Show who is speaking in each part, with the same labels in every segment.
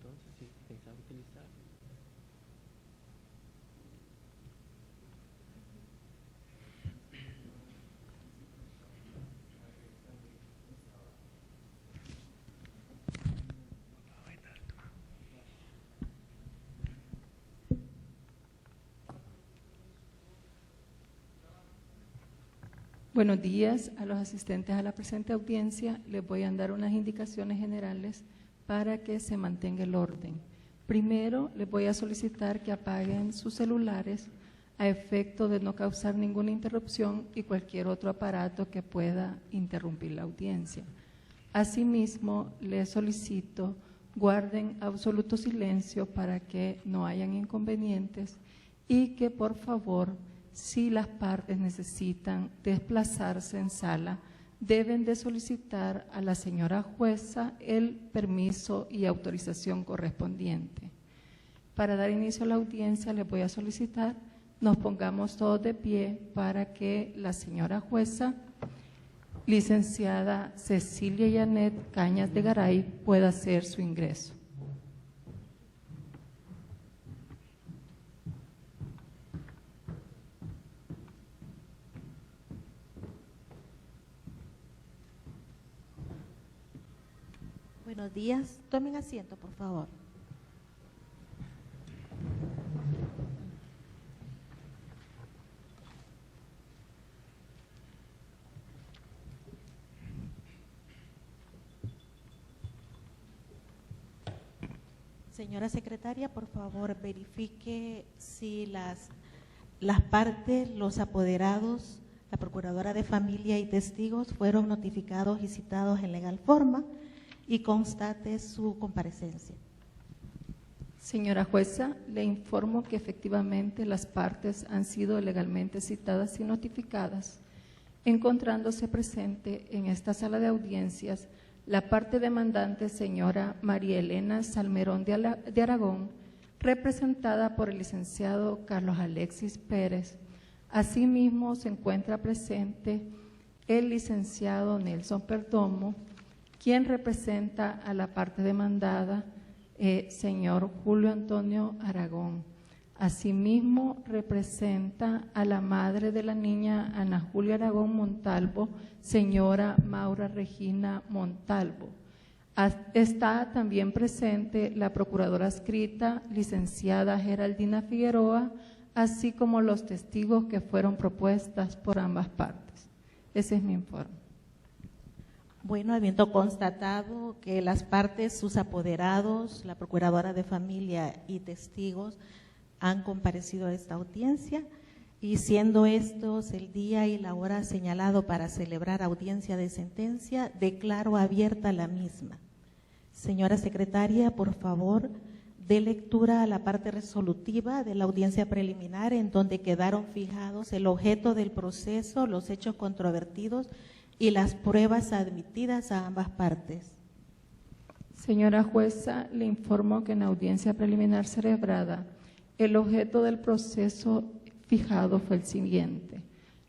Speaker 1: entonces, si pensaba utilizar.
Speaker 2: Buenos días a los asistentes a la presente audiencia. Les voy a dar unas indicaciones generales para que se mantenga el orden. Primero, les voy a solicitar que apaguen sus celulares a efecto de no causar ninguna interrupción y cualquier otro aparato que pueda interrumpir la audiencia. Asimismo, les solicito guarden absoluto silencio para que no hayan inconvenientes y que por favor, si las partes necesitan desplazarse en sala, deben de solicitar a la señora jueza el permiso y autorización correspondiente. Para dar inicio a la audiencia, les voy a solicitar nos pongamos todos de pie para que la señora jueza, licenciada Cecilia Yanet Cañas de Garay, pueda hacer su ingreso.
Speaker 3: Buenos días. Tomen asiento, por favor. Señora secretaria, por favor, verifique si las partes, los apoderados, la procuradora de familia y testigos fueron notificados y citados en legal forma y constate su comparecencia.
Speaker 2: Señora jueza, le informo que efectivamente las partes han sido legalmente citadas y notificadas, encontrándose presente en esta sala de audiencias la parte demandante señora María Elena Salmerón de Aragón, representada por el licenciado Carlos Alexis Pérez. Asimismo se encuentra presente el licenciado Nelson Perdomo, quien representa a la parte demandada, señor Julio Antonio Aragón. Asimismo, representa a la madre de la niña Ana Julia Aragón Montalvo, señora Maura Regina Montalvo. Está también presente la procuradora adscrita, licenciada Geraldina Figueroa, así como los testigos que fueron propuestas por ambas partes. Ese es mi informe.
Speaker 3: Bueno, habiendo constatado que las partes, sus apoderados, la procuradora de familia y testigos han comparecido a esta audiencia y siendo estos el día y la hora señalado para celebrar audiencia de sentencia, declaro abierta la misma. Señora secretaria, por favor, dé lectura a la parte resolutiva de la audiencia preliminar en donde quedaron fijados el objeto del proceso, los hechos controvertidos y las pruebas admitidas a ambas partes.
Speaker 2: Señora jueza, le informo que en la audiencia preliminar celebrada, el objeto del proceso fijado fue el siguiente.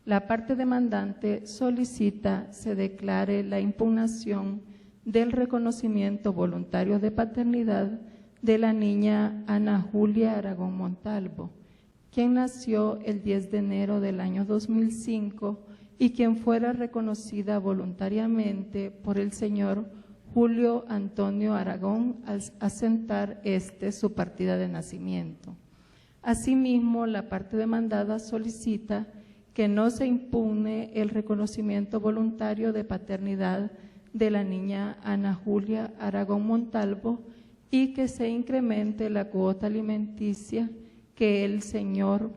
Speaker 2: La parte demandante solicita se declare la impugnación del reconocimiento voluntario de paternidad de la niña Ana Julia Aragón Montalvo, quien nació el 10 de enero del año 2005 y quien fuera reconocida voluntariamente por el señor Julio Antonio Aragón al asentar su partida de nacimiento. Asimismo, la parte demandada solicita que no se impugne el reconocimiento voluntario de paternidad de la niña Ana Julia Aragón Montalvo y que se incremente la cuota alimenticia que el señor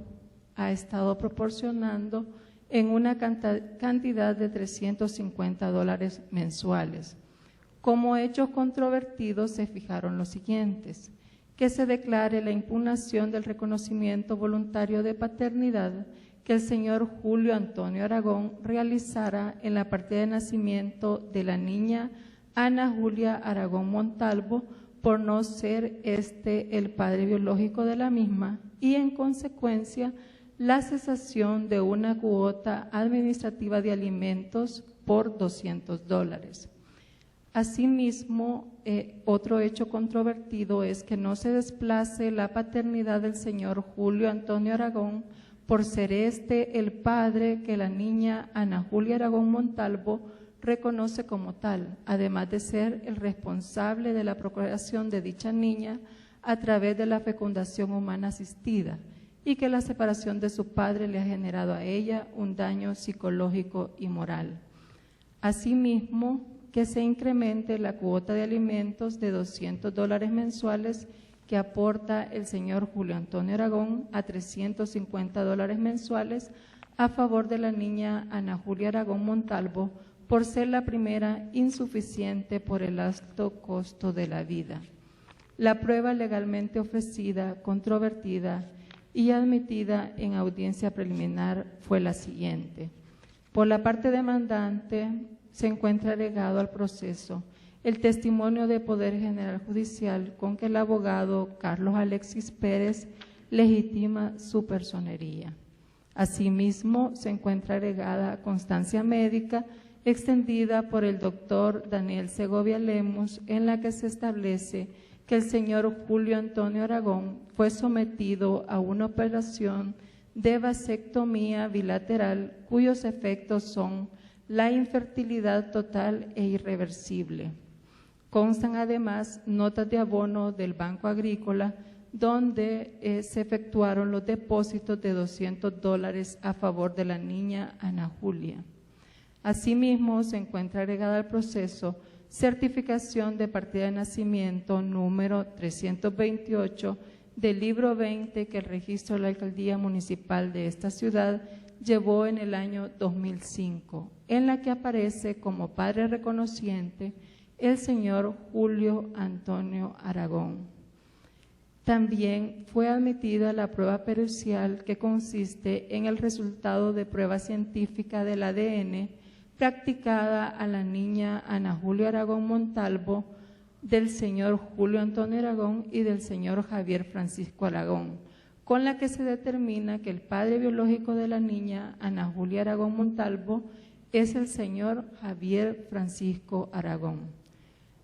Speaker 2: ha estado proporcionando en una cantidad de $350 mensuales. Como hechos controvertidos se fijaron los siguientes: que se declare la impugnación del reconocimiento voluntario de paternidad que el señor Julio Antonio Aragón realizara en la partida de nacimiento de la niña Ana Julia Aragón Montalvo por no ser el padre biológico de la misma y en consecuencia la cesación de una cuota administrativa de alimentos por $200. Asimismo, otro hecho controvertido es que no se desplace la paternidad del señor Julio Antonio Aragón por ser este el padre que la niña Ana Julia Aragón Montalvo reconoce como tal, además de ser el responsable de la procreación de dicha niña a través de la fecundación humana asistida, y que la separación de su padre le ha generado a ella un daño psicológico y moral. Asimismo, que se incremente la cuota de alimentos de $200 mensuales que aporta el señor Julio Antonio Aragón a $350 mensuales a favor de la niña Ana Julia Aragón Montalvo, por ser la primera insuficiente por el alto costo de la vida. La prueba legalmente ofrecida, controvertida y admitida en audiencia preliminar fue la siguiente. Por la parte demandante se encuentra agregado al proceso el testimonio de Poder General Judicial con que el abogado Carlos Alexis Pérez legitima su personería. Asimismo, se encuentra agregada constancia médica extendida por el doctor Daniel Segovia Lemus, en la que se establece que el señor Julio Antonio Aragón fue sometido a una operación de vasectomía bilateral cuyos efectos son la infertilidad total e irreversible. Constan además notas de abono del Banco Agrícola donde se efectuaron los depósitos de $200 a favor de la niña Ana Julia. Asimismo, se encuentra agregada al proceso certificación de partida de nacimiento número 328 del libro 20 que el registro de la Alcaldía Municipal de esta ciudad llevó en el año 2005, en la que aparece como padre reconociente el señor Julio Antonio Aragón. También fue admitida la prueba pericial que consiste en el resultado de prueba científica del ADN practicada a la niña Ana Julia Aragón Montalvo, del señor Julio Antonio Aragón y del señor Javier Francisco Aragón, con la que se determina que el padre biológico de la niña Ana Julia Aragón Montalvo es el señor Javier Francisco Aragón.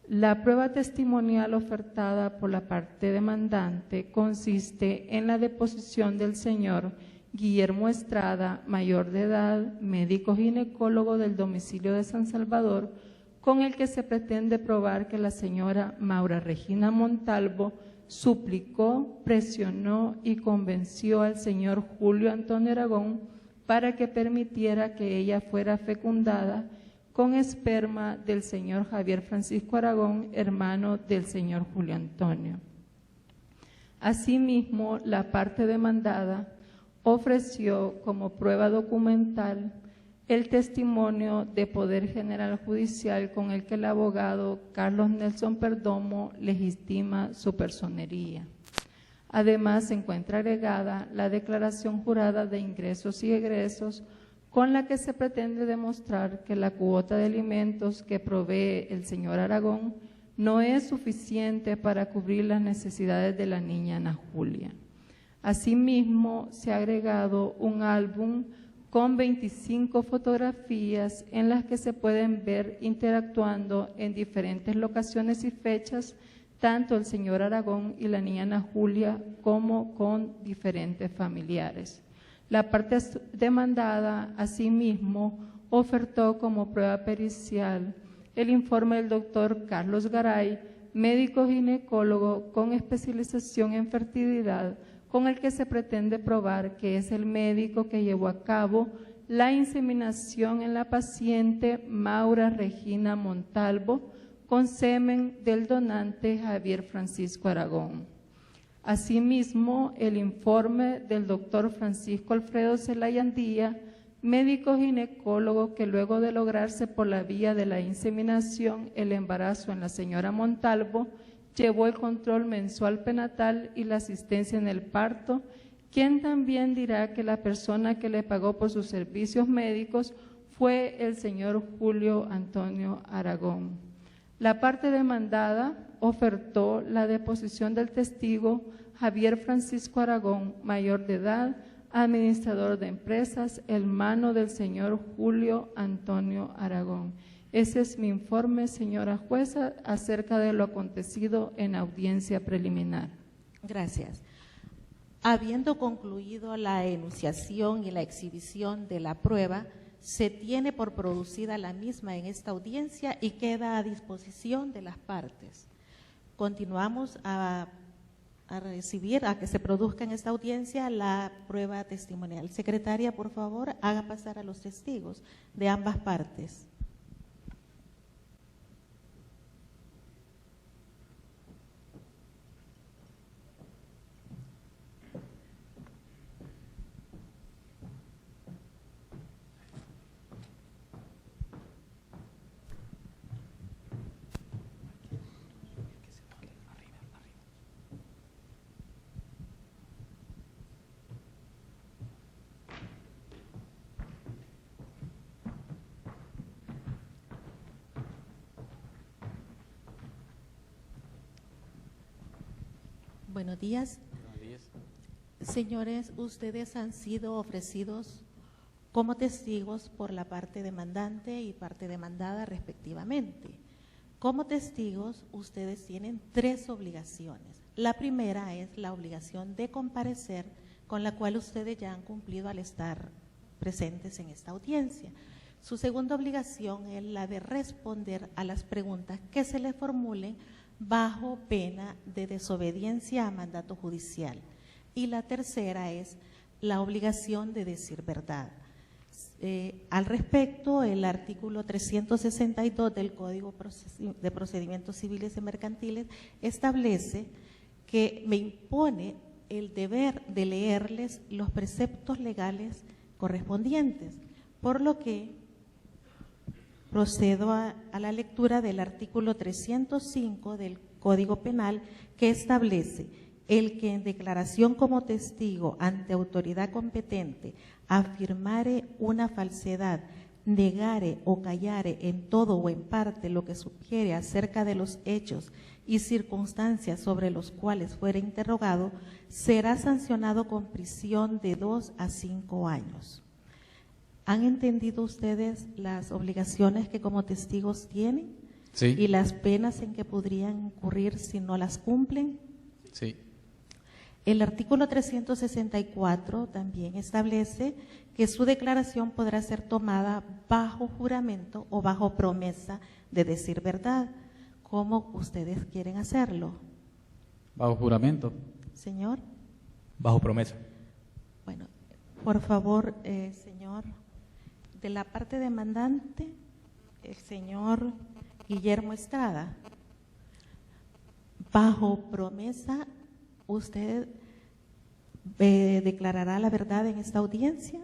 Speaker 2: La prueba testimonial ofertada por la parte demandante consiste en la deposición del señor Guillermo Estrada, mayor de edad, médico ginecólogo del domicilio de San Salvador, con el que se pretende probar que la señora Maura Regina Montalvo suplicó, presionó y convenció al señor Julio Antonio Aragón para que permitiera que ella fuera fecundada con esperma del señor Javier Francisco Aragón, hermano del señor Julio Antonio. Asimismo, la parte demandada ofreció como prueba documental el testimonio de Poder General Judicial con el que el abogado Carlos Nelson Perdomo legitima su personería. Además, se encuentra agregada la declaración jurada de ingresos y egresos con la que se pretende demostrar que la cuota de alimentos que provee el señor Aragón no es suficiente para cubrir las necesidades de la niña Ana Julia. Asimismo, se ha agregado un álbum con 25 fotografías en las que se pueden ver interactuando en diferentes locaciones y fechas tanto el señor Aragón y la niña Ana Julia como con diferentes familiares. La parte demandada, asimismo, ofertó como prueba pericial el informe del doctor Carlos Garay, médico ginecólogo con especialización en fertilidad, con el que se pretende probar que es el médico que llevó a cabo la inseminación en la paciente Maura Regina Montalvo con semen del donante Javier Francisco Aragón. Asimismo, el informe del doctor Francisco Alfredo Zelaya Andía, médico ginecólogo que luego de lograrse por la vía de la inseminación el embarazo en la señora Montalvo, llevó el control mensual prenatal y la asistencia en el parto, quien también dirá que la persona que le pagó por sus servicios médicos fue el señor Julio Antonio Aragón. La parte demandada ofertó la deposición del testigo Javier Francisco Aragón, mayor de edad, administrador de empresas, hermano del señor Julio Antonio Aragón, Ese es mi informe, señora jueza, acerca de lo acontecido en audiencia preliminar.
Speaker 3: Gracias. Habiendo concluido la enunciación y la exhibición de la prueba, se tiene por producida la misma en esta audiencia y queda a disposición de las partes. Continuamos a que se produzca en esta audiencia la prueba testimonial. Secretaria, por favor, haga pasar a los testigos de ambas partes. Buenos días.
Speaker 1: Buenos días.
Speaker 3: Señores, ustedes han sido ofrecidos como testigos por la parte demandante y parte demandada respectivamente. Como testigos, ustedes tienen 3 obligaciones. La primera es la obligación de comparecer, con la cual ustedes ya han cumplido al estar presentes en esta audiencia. Su segunda obligación es la de responder a las preguntas que se les formulen bajo pena de desobediencia a mandato judicial. Y la tercera es la obligación de decir verdad. Al respecto, el artículo 362 del Código de Procedimientos Civiles y Mercantiles establece que me impone el deber de leerles los preceptos legales correspondientes, por lo que procedo a la lectura del artículo 305 del Código Penal, que establece: el que en declaración como testigo ante autoridad competente afirmare una falsedad, negare o callare en todo o en parte lo que sugiere acerca de los hechos y circunstancias sobre los cuales fuere interrogado, será sancionado con prisión de 2 a 5 años. ¿Han entendido ustedes las obligaciones que como testigos tienen?
Speaker 1: Sí.
Speaker 3: ¿Y las penas en que podrían incurrir si no las cumplen?
Speaker 1: Sí.
Speaker 3: El artículo 364 también establece que su declaración podrá ser tomada bajo juramento o bajo promesa de decir verdad. ¿Cómo ustedes quieren hacerlo?
Speaker 1: Bajo juramento.
Speaker 3: Señor.
Speaker 1: Bajo promesa.
Speaker 3: Bueno, por favor, señor, de la parte demandante, el señor Guillermo Estrada. Bajo promesa, ¿usted declarará la verdad en esta audiencia?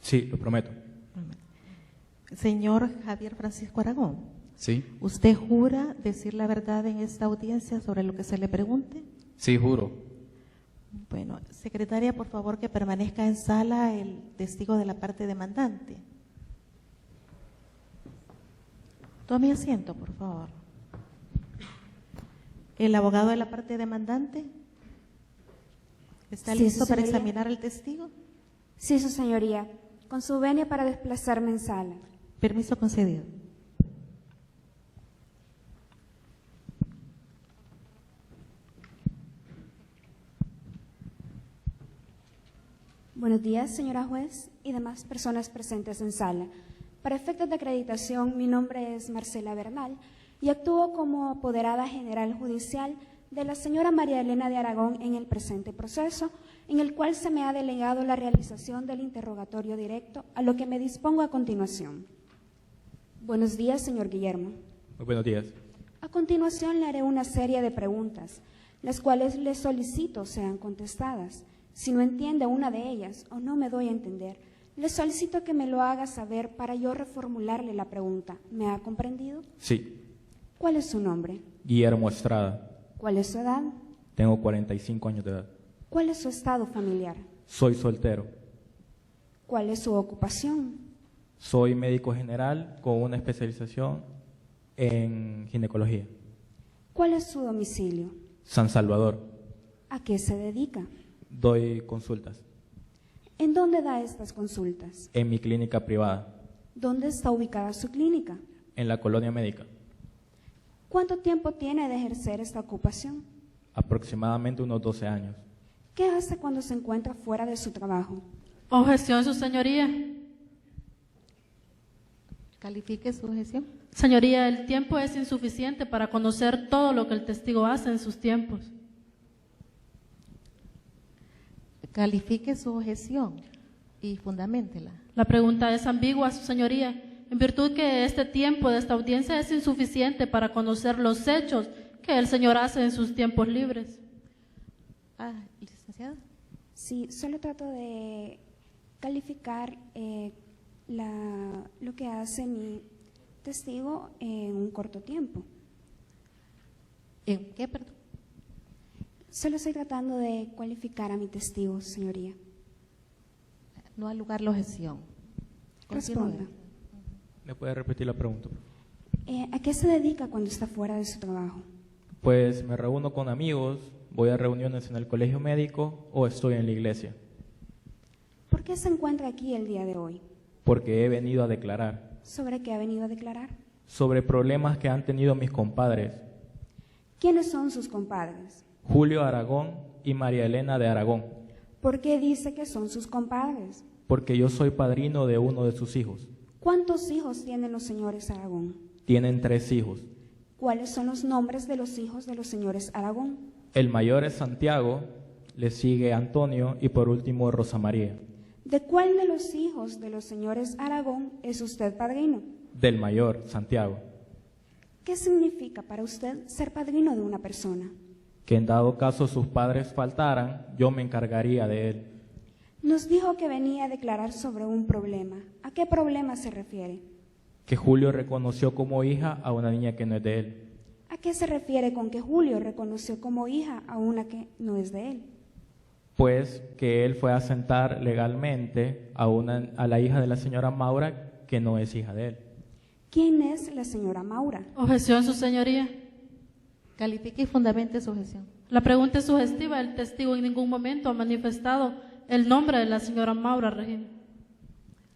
Speaker 1: Sí, lo prometo.
Speaker 3: Señor Javier Francisco Aragón.
Speaker 1: Sí.
Speaker 3: ¿Usted jura decir la verdad en esta audiencia sobre lo que se le pregunte?
Speaker 1: Sí, juro.
Speaker 3: Bueno, secretaria, por favor, que permanezca en sala el testigo de la parte demandante. Tome asiento, por favor. ¿El abogado de la parte demandante está listo para examinar al testigo?
Speaker 4: Sí, su señoría. Con su venia para desplazarme en sala.
Speaker 3: Permiso concedido.
Speaker 4: Buenos días, señora juez y demás personas presentes en sala. Para efectos de acreditación, mi nombre es Marcela Bernal y actúo como apoderada general judicial de la señora María Elena de Aragón en el presente proceso, en el cual se me ha delegado la realización del interrogatorio directo, a lo que me dispongo a continuación. Buenos días, señor Guillermo.
Speaker 1: Muy buenos días.
Speaker 4: A continuación le haré una serie de preguntas, las cuales le solicito sean contestadas. Si no entiende una de ellas o no me doy a entender, le solicito que me lo haga saber para yo reformularle la pregunta. ¿Me ha comprendido?
Speaker 1: Sí.
Speaker 4: ¿Cuál es su nombre?
Speaker 1: Guillermo Estrada.
Speaker 4: ¿Cuál es su edad?
Speaker 1: Tengo 45 años de edad.
Speaker 4: ¿Cuál es su estado familiar?
Speaker 1: Soy soltero.
Speaker 4: ¿Cuál es su ocupación?
Speaker 1: Soy médico general con una especialización en ginecología.
Speaker 4: ¿Cuál es su domicilio?
Speaker 1: San Salvador.
Speaker 4: ¿A qué se dedica?
Speaker 1: Doy consultas
Speaker 4: ¿En dónde da estas consultas?
Speaker 1: en mi clínica privada,
Speaker 4: ¿Dónde está ubicada su clínica?
Speaker 1: en la colonia médica,
Speaker 4: ¿Cuánto tiempo tiene de ejercer esta ocupación?
Speaker 1: aproximadamente unos 12 años.
Speaker 4: ¿Qué hace cuando se encuentra fuera de su trabajo?
Speaker 5: Objeción, su señoría.
Speaker 3: Califique su objeción.
Speaker 5: Señoría, el tiempo es insuficiente para conocer todo lo que el testigo hace en sus tiempos.
Speaker 3: Califique su objeción y fundaméntela.
Speaker 5: La pregunta es ambigua, su señoría, en virtud que este tiempo de esta audiencia es insuficiente para conocer los hechos que el señor hace en sus tiempos libres.
Speaker 3: Licenciada.
Speaker 4: Sí, solo trato de calificar lo que hace mi testigo en un corto tiempo.
Speaker 3: ¿En qué, perdón?
Speaker 4: Solo estoy tratando de cualificar a mi testigo, señoría.
Speaker 3: No al lugar la objeción.
Speaker 4: Responda.
Speaker 3: Continúe.
Speaker 1: ¿Me puede repetir la pregunta?
Speaker 4: ¿A qué se dedica cuando está fuera de su trabajo?
Speaker 1: Pues me reúno con amigos, voy a reuniones en el colegio médico o estoy en la iglesia,
Speaker 4: ¿Por qué se encuentra aquí el día de hoy?
Speaker 1: porque he venido a declarar
Speaker 4: ¿Sobre qué ha venido a declarar?
Speaker 1: sobre problemas que han tenido mis compadres,
Speaker 4: ¿Quiénes son sus compadres?
Speaker 1: Julio Aragón y María Elena de Aragón,
Speaker 4: ¿Por qué dice que son sus compadres?
Speaker 1: porque yo soy padrino de uno de sus hijos.
Speaker 4: ¿Cuántos hijos tienen los señores Aragón?
Speaker 1: Tienen 3 hijos.
Speaker 4: ¿Cuáles son los nombres de los hijos de los señores Aragón?
Speaker 1: El mayor es Santiago, le sigue Antonio y por último Rosa María.
Speaker 4: ¿De cuál de los hijos de los señores Aragón es usted padrino?
Speaker 1: Del mayor, Santiago,
Speaker 4: ¿Qué significa para usted ser padrino de una persona?
Speaker 1: que en dado caso sus padres faltaran, yo me encargaría de él.
Speaker 4: Nos dijo que venía a declarar sobre un problema. ¿A qué problema se refiere?
Speaker 1: Que Julio reconoció como hija a una niña que no es de él.
Speaker 4: ¿A qué se refiere con que Julio reconoció como hija a una que no es de él?
Speaker 1: Pues que él fue a sentar legalmente a la hija de la señora Maura, que no es hija de él.
Speaker 4: ¿Quién es la señora Maura?
Speaker 5: Objeción, su señoría.
Speaker 3: Califique y fundamente su objeción.
Speaker 5: La pregunta es sugestiva, el testigo en ningún momento ha manifestado el nombre de la señora Maura Regina.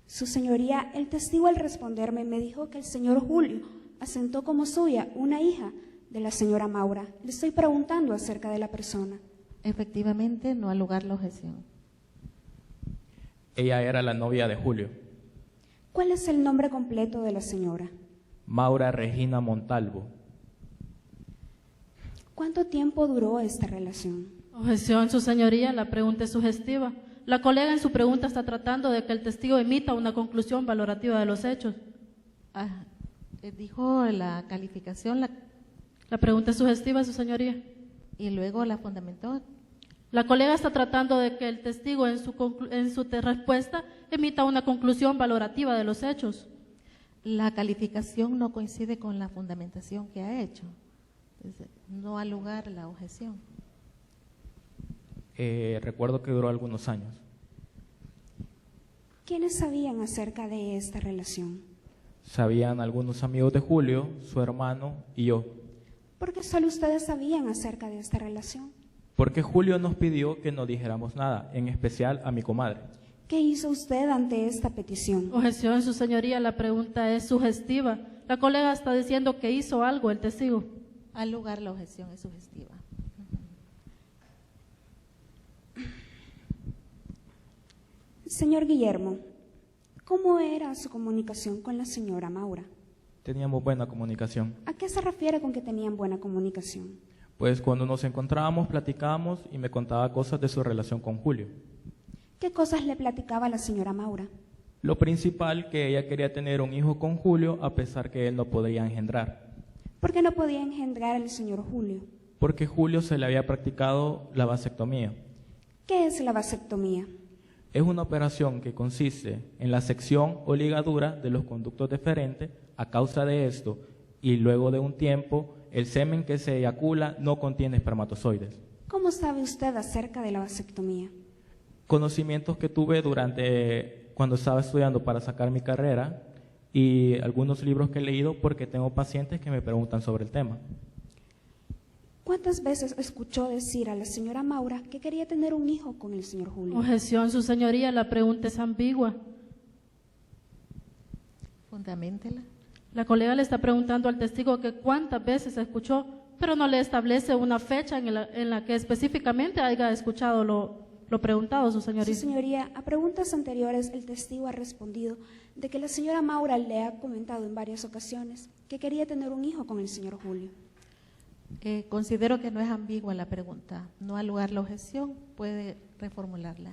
Speaker 4: Su señoría, el testigo al responderme me dijo que el señor Julio asentó como suya una hija de la señora Maura. Le estoy preguntando acerca de la persona.
Speaker 3: Efectivamente, no al lugar la objeción.
Speaker 1: Ella era la novia de Julio,
Speaker 4: ¿Cuál es el nombre completo de la señora?
Speaker 1: Maura Regina Montalvo.
Speaker 4: ¿Cuánto tiempo duró esta relación?
Speaker 5: Objeción, su señoría, la pregunta es sugestiva. La colega en su pregunta está tratando de que el testigo emita una conclusión valorativa de los hechos.
Speaker 3: Dijo la calificación
Speaker 5: La pregunta es sugestiva, su señoría.
Speaker 3: y luego la fundamentó.
Speaker 5: La colega está tratando de que el testigo en su respuesta emita una conclusión valorativa de los hechos.
Speaker 3: La calificación no coincide con la fundamentación que ha hecho. Entonces, no al lugar la objeción.
Speaker 1: Recuerdo que duró algunos años.
Speaker 4: ¿Quiénes sabían acerca de esta relación?
Speaker 1: Sabían algunos amigos de Julio, su hermano y yo.
Speaker 4: ¿Por qué solo ustedes sabían acerca de esta relación?
Speaker 1: Porque Julio nos pidió que no dijéramos nada, en especial a mi comadre.
Speaker 4: ¿Qué hizo usted ante esta petición?
Speaker 5: Objeción, su señoría, la pregunta es sugestiva. La colega está diciendo que hizo algo el testigo.
Speaker 3: Al lugar la objeción es sugestiva.
Speaker 4: Señor Guillermo, ¿cómo era su comunicación con la señora Maura?
Speaker 1: Teníamos buena comunicación.
Speaker 4: ¿A qué se refiere con que tenían buena comunicación?
Speaker 1: Pues cuando nos encontrábamos, platicábamos y me contaba cosas de su relación con Julio.
Speaker 4: ¿Qué cosas le platicaba la señora Maura?
Speaker 1: Lo principal, que ella quería tener un hijo con Julio a pesar que él no podría engendrar.
Speaker 4: ¿Por qué no podía engendrar al señor Julio?
Speaker 1: Porque Julio se le había practicado la vasectomía.
Speaker 4: ¿Qué es la vasectomía?
Speaker 1: Es una operación que consiste en la sección o ligadura de los conductos deferentes. A causa de esto, y luego de un tiempo, el semen que se eyacula no contiene espermatozoides.
Speaker 4: ¿Cómo sabe usted acerca de la vasectomía?
Speaker 1: Conocimientos que tuve cuando estaba estudiando para sacar mi carrera y algunos libros que he leído porque tengo pacientes que me preguntan sobre el tema.
Speaker 4: ¿Cuántas veces escuchó decir a la señora Maura que quería tener un hijo con el señor Julio?
Speaker 5: Objeción, su señoría, la pregunta es ambigua.
Speaker 3: Fundaméntela.
Speaker 5: La colega le está preguntando al testigo que cuántas veces escuchó, pero no le establece una fecha en la que específicamente haya escuchado lo preguntado, su señoría.
Speaker 4: Su señoría, a preguntas anteriores el testigo ha respondido de que la señora Maura le ha comentado en varias ocasiones que quería tener un hijo con el señor Julio.
Speaker 3: Considero que no es ambigua la pregunta. No ha lugar la objeción, puede reformularla.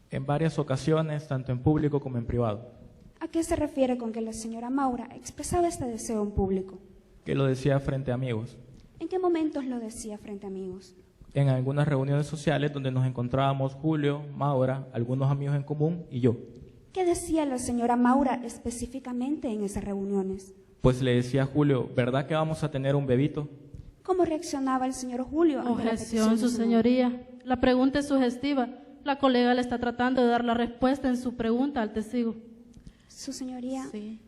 Speaker 1: En varias ocasiones, tanto en público como en privado.
Speaker 4: ¿A qué se refiere con que la señora Maura expresaba este deseo en público?
Speaker 1: Que lo decía frente a amigos.
Speaker 4: ¿En qué momentos lo decía frente a amigos?
Speaker 1: En algunas reuniones sociales donde nos encontrábamos Julio, Maura, algunos amigos en común y yo.
Speaker 4: ¿Qué decía la señora Maura específicamente en esas reuniones?
Speaker 1: Pues le decía a Julio, ¿verdad que vamos a tener un bebito?
Speaker 4: ¿Cómo reaccionaba el señor Julio ante la petición
Speaker 5: Objeción,
Speaker 4: de
Speaker 5: su
Speaker 4: su
Speaker 5: señoría. La pregunta es sugestiva. La colega le está tratando de dar la respuesta en su pregunta al testigo.
Speaker 4: novio? Su señoría,
Speaker 3: Sí.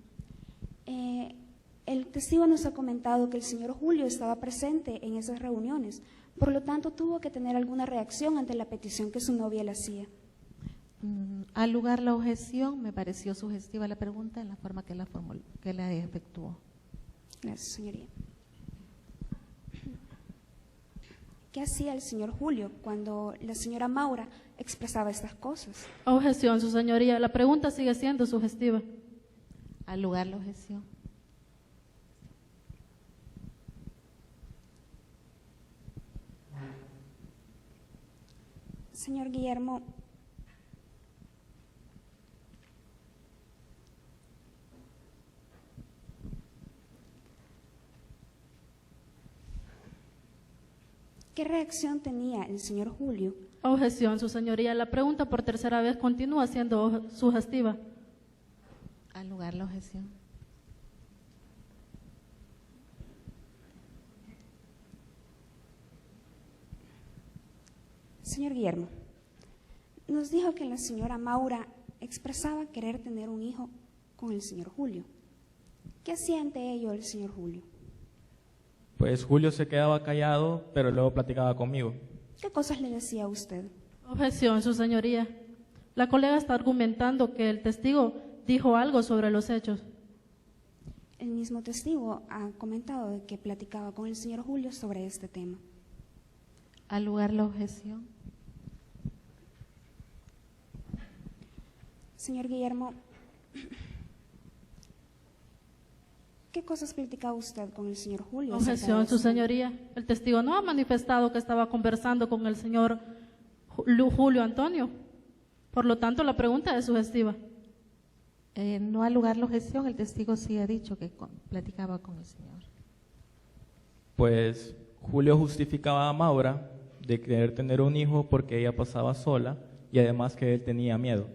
Speaker 4: el testigo nos ha comentado que el señor Julio estaba presente en esas reuniones, por lo tanto tuvo que tener alguna reacción ante la petición que su novia le hacía.
Speaker 3: Al lugar la objeción, me pareció sugestiva la pregunta en la forma que la efectuó.
Speaker 4: Gracias, señoría. ¿Qué hacía el señor Julio cuando la señora Maura expresaba estas cosas?
Speaker 5: Objeción, su señoría. La pregunta sigue siendo sugestiva.
Speaker 3: Al lugar la objeción.
Speaker 4: Señor Guillermo, ¿qué reacción tenía el señor Julio?
Speaker 5: Objeción, su señoría. La pregunta por tercera vez continúa siendo sugestiva.
Speaker 3: Al lugar la objeción.
Speaker 4: Señor Guillermo, nos dijo que la señora Maura expresaba querer tener un hijo con el señor Julio. ¿Qué hacía ante ello el señor Julio?
Speaker 1: Pues Julio se quedaba callado, pero luego platicaba conmigo.
Speaker 4: ¿Qué cosas le decía a usted?
Speaker 5: Objeción, su señoría. La colega está argumentando que el testigo dijo algo sobre los hechos.
Speaker 4: El mismo testigo ha comentado de que platicaba con el señor Julio sobre este tema.
Speaker 3: Al lugar la objeción.
Speaker 4: Señor Guillermo, ¿qué cosas platicaba usted con el señor Julio? acerca de
Speaker 5: Objeción, su
Speaker 4: esto?
Speaker 5: señoría. El testigo no ha manifestado que estaba conversando con el señor Julio Antonio. Por lo tanto, la pregunta es sugestiva.
Speaker 3: No al lugar la objeción, el testigo sí ha dicho que platicaba con el señor.
Speaker 1: Pues Julio justificaba a Maura de querer tener un hijo porque ella pasaba sola y además que él tenía miedo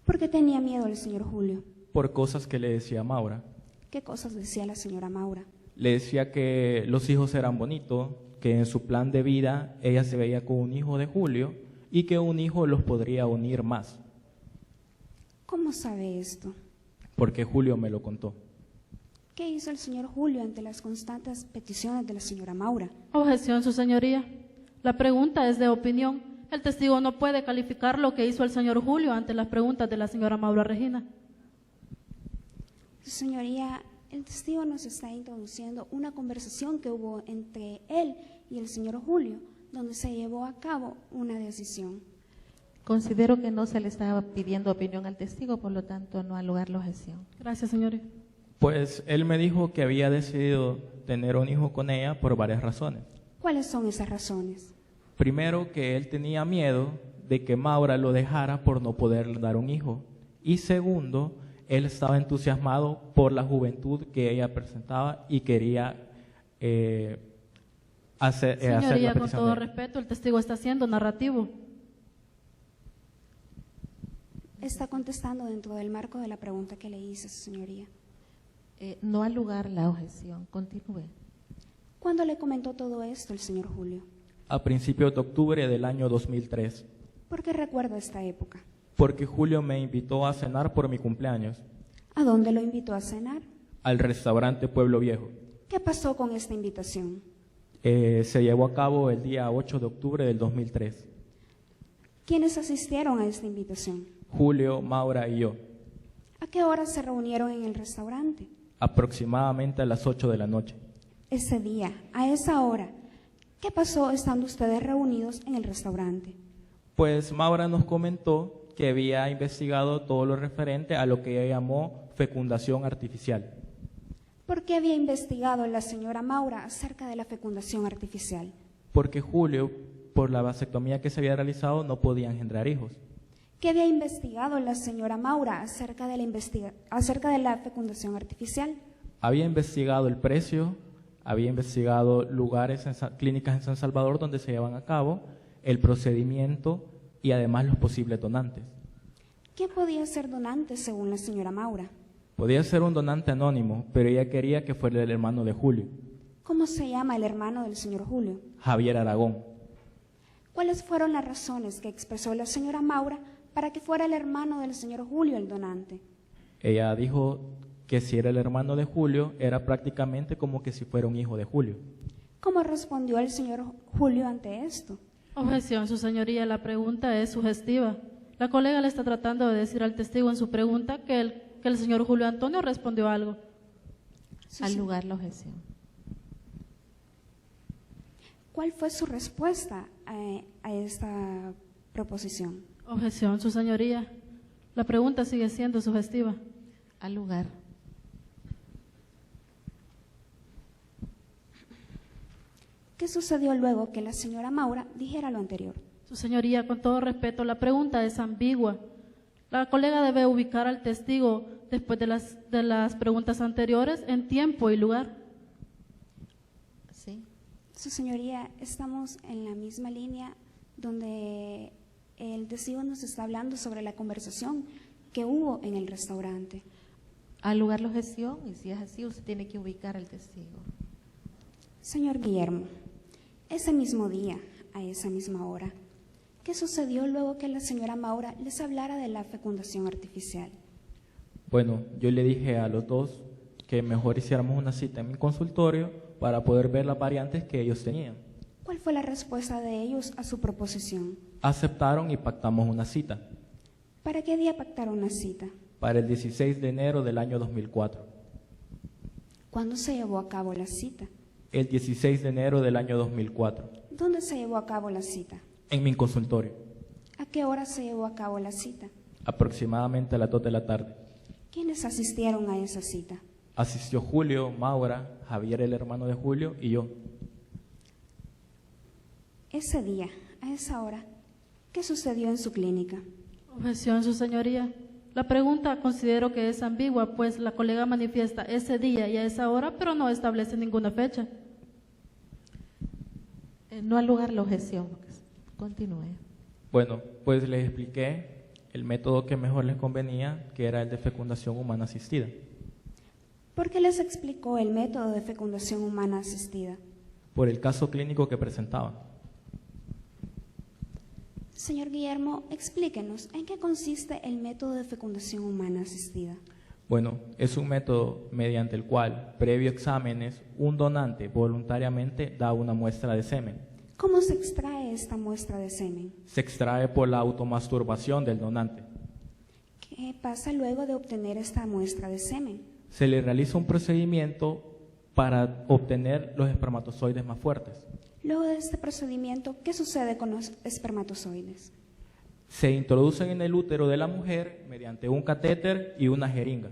Speaker 4: ¿Por qué tenía miedo el señor Julio?
Speaker 1: por cosas que le decía Maura.
Speaker 4: ¿Qué cosas decía la señora Maura?
Speaker 1: Le decía que los hijos eran bonitos, que en su plan de vida ella se veía con un hijo de Julio y que un hijo los podría unir más,
Speaker 4: ¿Cómo sabe esto?
Speaker 1: porque Julio me lo contó.
Speaker 4: ¿Qué hizo el señor Julio ante las constantes peticiones de la señora Maura?
Speaker 5: Objeción, su señoría. La pregunta es de opinión. El testigo no puede calificar lo que hizo el señor Julio ante las preguntas de la señora Maura Regina.
Speaker 4: Su señoría, el testigo nos está introduciendo una conversación que hubo entre él y el señor Julio, donde se llevó a cabo una decisión.
Speaker 3: Considero que no se le estaba pidiendo opinión al testigo, por lo tanto no al lugar la objeción.
Speaker 5: Gracias, señoría.
Speaker 1: Pues él me dijo que había decidido tener un hijo con ella por varias razones.
Speaker 4: ¿Cuáles son esas razones?
Speaker 1: Primero, que él tenía miedo de que Maura lo dejara por no poder dar un hijo. Y segundo, él estaba entusiasmado por la juventud que ella presentaba y quería hacer la
Speaker 5: Señoría, con
Speaker 1: petición
Speaker 5: todo
Speaker 1: de él.
Speaker 5: respeto, el testigo está siendo narrativo.
Speaker 4: Está contestando dentro del marco de la pregunta que le hice, su señoría.
Speaker 3: No al lugar la objeción. Continúe.
Speaker 4: ¿Cuándo le comentó todo esto el señor Julio?
Speaker 1: A principios de octubre del año 2003,
Speaker 4: ¿Por qué recuerda esta época?
Speaker 1: porque Julio me invitó a cenar por mi cumpleaños
Speaker 4: ¿A dónde lo invitó a cenar?
Speaker 1: al restaurante Pueblo Viejo.
Speaker 4: ¿Qué pasó con esta invitación?
Speaker 1: Se llevó a cabo el día 8 de octubre del 2003.
Speaker 4: ¿Quiénes asistieron a esta invitación?
Speaker 1: Julio, Maura y yo.
Speaker 4: ¿A qué hora se reunieron en el restaurante?
Speaker 1: Aproximadamente a las 8 de la noche.
Speaker 4: Ese día, a esa hora, ¿qué pasó estando ustedes reunidos en el restaurante?
Speaker 1: Pues Maura nos comentó que había investigado todo lo referente a lo que ella llamó fecundación artificial.
Speaker 4: ¿Por qué había investigado la señora Maura acerca de la fecundación artificial?
Speaker 1: Porque Julio, por la vasectomía que se había realizado, no podía engendrar hijos.
Speaker 4: ¿Qué había investigado la señora Maura acerca de la fecundación artificial?
Speaker 1: Había investigado el precio, había investigado lugares, clínicas en San Salvador donde se llevan a cabo, el procedimiento y además los posibles donantes.
Speaker 4: ¿Quién podía ser donante según la señora Maura?
Speaker 1: Podía ser un donante anónimo, pero ella quería que fuera el hermano de Julio,
Speaker 4: ¿Cómo se llama el hermano del señor Julio?
Speaker 1: Javier Aragón.
Speaker 4: ¿Cuáles fueron las razones que expresó la señora Maura para que fuera el hermano del señor Julio el donante?
Speaker 1: Ella dijo que si era el hermano de Julio, era prácticamente como que si fuera un hijo de Julio.
Speaker 4: ¿Cómo respondió el señor Julio ante esto?
Speaker 5: Objeción, su señoría, la pregunta es sugestiva. La colega le está tratando de decir al testigo en su pregunta que el señor Julio Antonio respondió algo.
Speaker 3: Al lugar la objeción.
Speaker 4: ¿Cuál fue su respuesta a esta proposición?
Speaker 5: Objeción, su señoría. La pregunta sigue siendo sugestiva.
Speaker 3: Al lugar.
Speaker 4: ¿Qué sucedió luego que la señora Maura dijera lo anterior?
Speaker 5: Su señoría, con todo respeto, la pregunta es ambigua. La colega debe ubicar al testigo después de las preguntas anteriores en tiempo y lugar.
Speaker 3: Sí.
Speaker 4: Su señoría, estamos en la misma línea donde el testigo nos está hablando sobre la conversación que hubo en el restaurante.
Speaker 3: Al lugar la objeción, y si es así, usted tiene que ubicar al testigo.
Speaker 4: Señor Guillermo, ese mismo día, a esa misma hora, ¿qué sucedió luego que la señora Maura les hablara de la fecundación artificial?
Speaker 1: Bueno, yo le dije a los dos que mejor hiciéramos una cita en mi consultorio para poder ver las variantes que ellos tenían.
Speaker 4: ¿Cuál fue la respuesta de ellos a su proposición?
Speaker 1: Aceptaron y pactamos una cita
Speaker 4: ¿Para qué día pactaron la cita?
Speaker 1: para el 16 de enero del año 2004.
Speaker 4: ¿Cuándo se llevó a cabo la cita?
Speaker 1: El 16 de enero del año 2004,
Speaker 4: ¿Dónde se llevó a cabo la cita?
Speaker 1: en mi consultorio,
Speaker 4: ¿A qué hora se llevó a cabo la cita?
Speaker 1: aproximadamente a las 2 de la tarde.
Speaker 4: ¿Quiénes asistieron a esa cita?
Speaker 1: Asistió Julio, Maura, Javier, el hermano de Julio, y yo.
Speaker 4: Ese día, a esa hora, ¿qué sucedió en su clínica?
Speaker 5: Objeción, su señoría. La pregunta considero que es ambigua, pues la colega manifiesta ese día y a esa hora, pero no establece ninguna fecha.
Speaker 3: No al lugar la objeción. Continúe.
Speaker 1: Bueno, pues les expliqué el método que mejor les convenía, que era el de fecundación humana asistida.
Speaker 4: ¿Por qué les explicó el método de fecundación humana asistida?
Speaker 1: Por el caso clínico que presentaba.
Speaker 4: Señor Guillermo, explíquenos, ¿en qué consiste el método de fecundación humana asistida?
Speaker 1: Bueno, es un método mediante el cual, previo exámenes, un donante voluntariamente da una muestra de semen.
Speaker 4: ¿Cómo se extrae esta muestra de semen?
Speaker 1: Se extrae por la automasturbación del donante.
Speaker 4: ¿Qué pasa luego de obtener esta muestra de semen?
Speaker 1: Se le realiza un procedimiento para obtener los espermatozoides más fuertes.
Speaker 4: Luego de este procedimiento, ¿qué sucede con los espermatozoides?
Speaker 1: Se introducen en el útero de la mujer mediante un catéter y una jeringa.